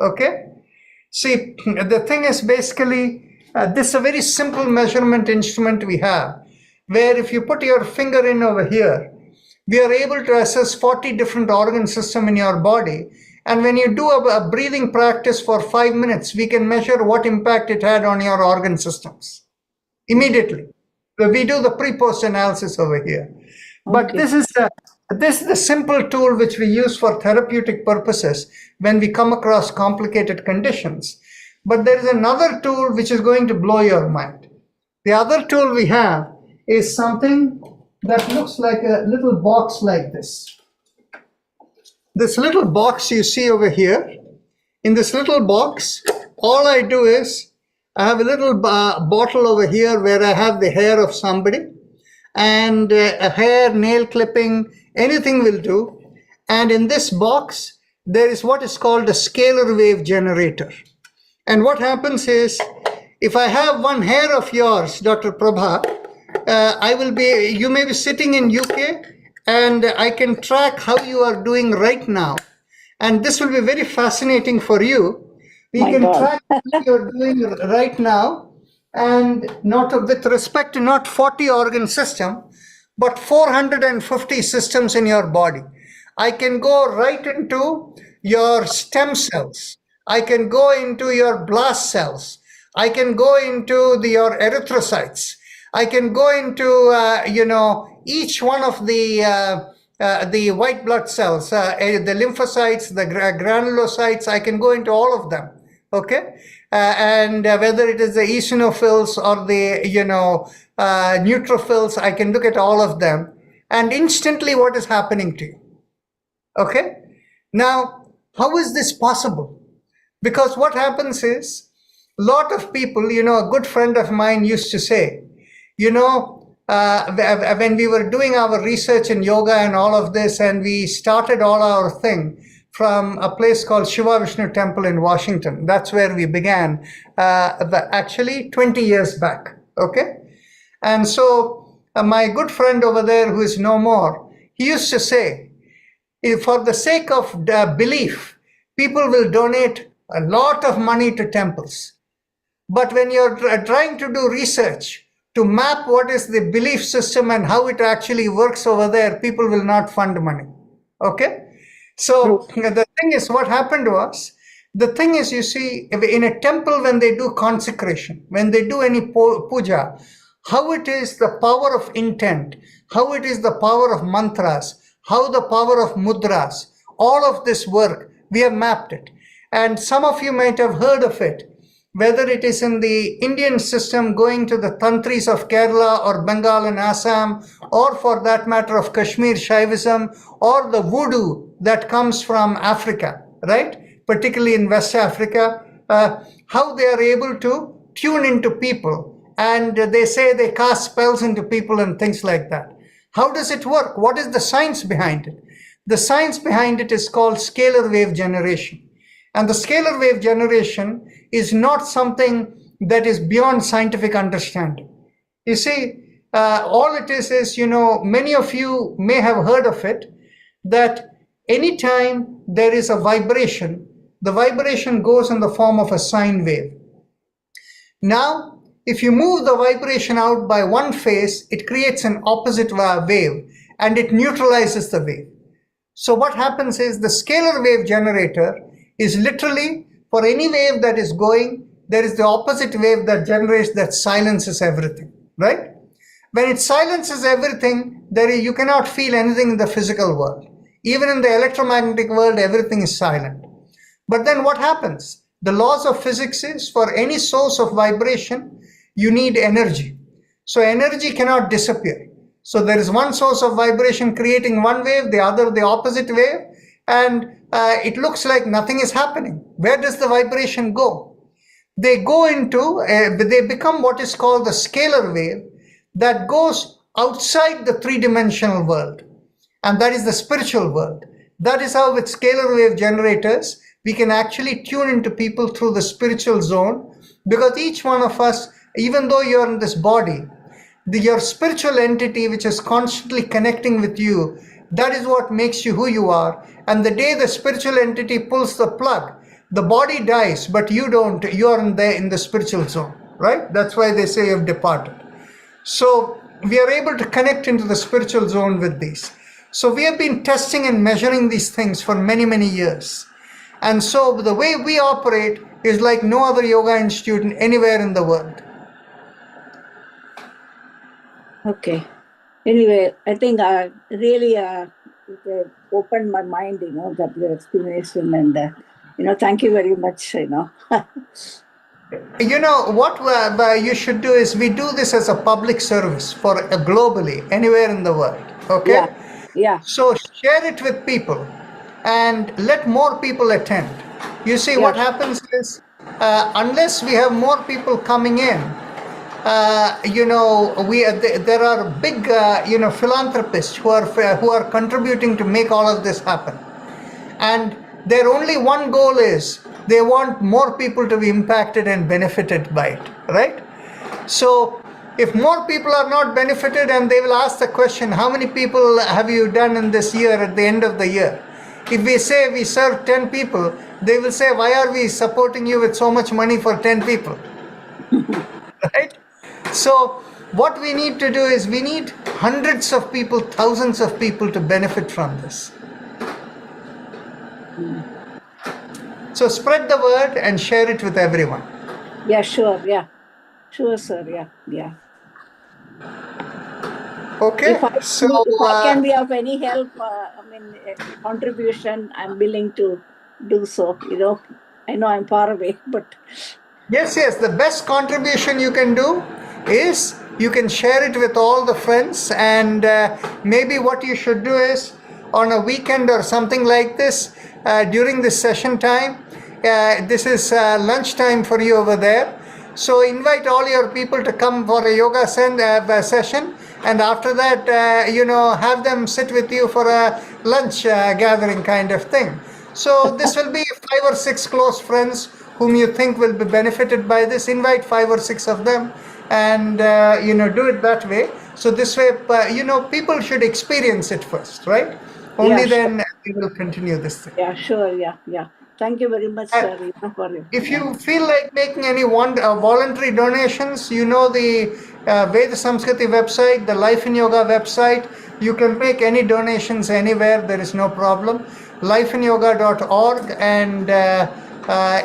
Okay? See, the thing is basically, this is a very simple measurement instrument we have, where if you put your finger in over here, we are able to assess 40 different organ systems in your body, And when you do a breathing practice for 5 minutes, we can measure what impact it had on your organ systems immediately. So we do the pre-post analysis over here. But Okay. this is the simple tool which we use for therapeutic purposes when we come across complicated conditions. But there is another tool which is going to blow your mind. The other tool we have is something that looks like a little box like this. This little box you see over here, in this little box, all I do is I have a little bottle over here where I have the hair of somebody, and a hair, nail clipping, anything will do. And in this box, there is what is called a scalar wave generator. And what happens is, if I have one hair of yours, Dr. Prabha, you may be sitting in UK, and I can track how you are doing right now. And this will be very fascinating for you. We can track what you're doing right now, and not with respect to not 40 organ system, but 450 systems in your body. I can go right into your stem cells. I can go into your blast cells. I can go into your erythrocytes. I can go into each one of the white blood cells, the lymphocytes, the granulocytes. I can go into all of them. Okay, and whether it is the eosinophils or the neutrophils, I can look at all of them and instantly what is happening to you. Okay, now how is this possible? Because what happens is, a lot of people, a good friend of mine used to say, when we were doing our research in yoga and all of this, and we started all our thing from a place called Shiva Vishnu Temple in Washington. That's where we began, actually 20 years back, okay? And so my good friend over there, who is no more, he used to say, for the sake of belief, people will donate a lot of money to temples. But when you're trying to do research to map what is the belief system and how it actually works over there, people will not fund money, okay? So the thing is, what happened was, the thing is, you see, in a temple, when they do consecration, when they do any puja, how it is the power of intent, how it is the power of mantras, how the power of mudras, all of this work, we have mapped it. And some of you might have heard of it, whether it is in the Indian system going to the Tantris of Kerala or Bengal and Assam, or for that matter of Kashmir Shaivism, or the voodoo that comes from Africa, right? Particularly in West Africa, how they are able to tune into people, and they say they cast spells into people and things like that. How does it work? What is the science behind it? The science behind it is called scalar wave generation. And the scalar wave generation is not something that is beyond scientific understanding. You see, all it is, many of you may have heard of it, that anytime there is a vibration, the vibration goes in the form of a sine wave. Now, if you move the vibration out by one phase, it creates an opposite wave and it neutralizes the wave. So what happens is, the scalar wave generator is literally, for any wave that is going, there is the opposite wave that generates, that silences everything, right? When it silences everything, you cannot feel anything in the physical world. Even in the electromagnetic world, everything is silent. But then what happens? The laws of physics is, for any source of vibration, you need energy. So energy cannot disappear. So there is one source of vibration creating one wave, the other the opposite wave, and it looks like nothing is happening. Where does the vibration go? They go into, they become what is called the scalar wave that goes outside the three-dimensional world. And that is the spiritual world. That is how, with scalar wave generators, we can actually tune into people through the spiritual zone, because each one of us, even though you're in this body, your spiritual entity which is constantly connecting with you, that is what makes you who you are. And the day the spiritual entity pulls the plug, the body dies, but you don't. You are in the spiritual zone, right? That's why they say you've departed. So we are able to connect into the spiritual zone with these. So we have been testing and measuring these things for many, many years. And so the way we operate is like no other yoga institute anywhere in the world. Okay. Anyway, I think really it opened my mind, that your explanation, and thank you very much. What you should do is we do this as a public service for globally, anywhere in the world. Okay? Yeah. So share it with people and let more people attend. You see, what happens is unless we have more people coming in, there are big philanthropists who are contributing to make all of this happen, and their only one goal is they want more people to be impacted and benefited by it, right? So if more people are not benefited, and they will ask the question, how many people have you done in this year at the end of the year? If we say we serve 10 people, they will say, why are we supporting you with so much money for 10 people? Right? So what we need to do is we need hundreds of people, thousands of people to benefit from this. So spread the word and share it with everyone. Yeah, sure. Yeah. Sure, sir. Yeah. Okay. If I can be of any help, contribution, I'm willing to do so. I know I'm far away, but Yes. The best contribution you can do is you can share it with all the friends, and maybe what you should do is on a weekend or something like this, during this session time, this is lunchtime for you over there. So invite all your people to come for a yoga session, and after that, have them sit with you for a lunch gathering kind of thing. So this will be 5 or 6 close friends whom you think will be benefited by this. Invite 5 or 6 of them, and do it that way. So this way, people should experience it first, right? Only then we will continue this thing. Yeah, sure. Yeah. Thank you very much, sir. If you feel like making any voluntary donations, the Vedasamskriti website, the Life in Yoga website, you can make any donations anywhere. There is no problem. lifeinyoga.org, and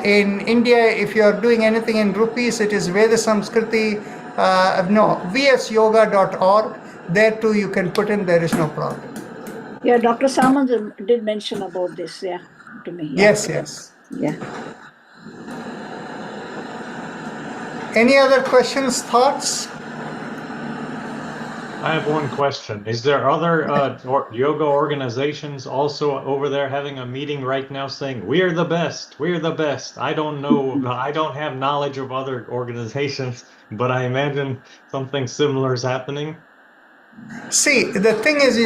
in India, if you are doing anything in rupees, it is Vedasamskriti, vsyoga.org. There too you can put in, there is no problem. Yeah, Dr. Samant did mention about this, to me. Yeah. Yes. Yeah. Any other questions, thoughts? I have one question. Is there other yoga organizations also over there having a meeting right now saying, we're the best, we're the best? I don't know. I don't have knowledge of other organizations, but I imagine something similar is happening. See, the thing is,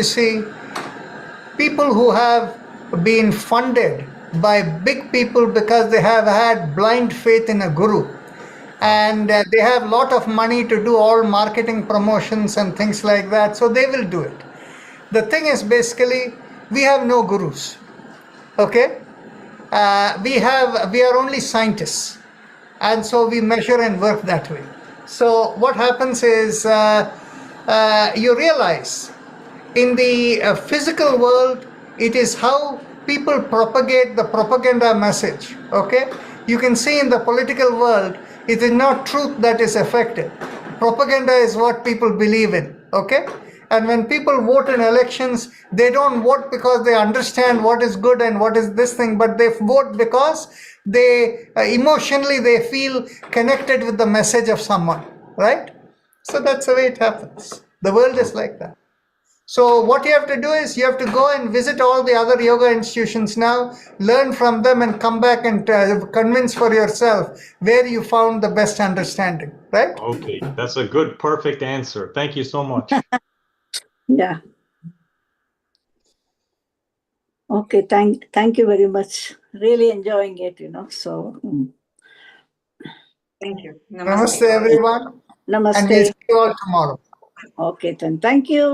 people who have been funded by big people because they have had blind faith in a guru, and they have a lot of money to do all marketing promotions and things like that, so they will do it. The thing is, basically, we have no gurus. Okay? We are only scientists, and so we measure and work that way. So what happens is, you realize in the physical world, it is how people propagate the propaganda message. Okay? You can see in the political world, it is not truth that is effective. Propaganda is what people believe in. Okay? And when people vote in elections, they don't vote because they understand what is good and what is this thing, but they vote because they emotionally they feel connected with the message of someone, right? So that's the way it happens. The world is like that. So what you have to do is you have to go and visit all the other yoga institutions now, learn from them, and come back and convince for yourself where you found the best understanding, right? Okay, that's a good, perfect answer. Thank you so much. Yeah. Okay, thank you very much. Really enjoying it, so. Thank you. Namaste everyone. Namaste. And we'll see you all tomorrow. Okay, then thank you.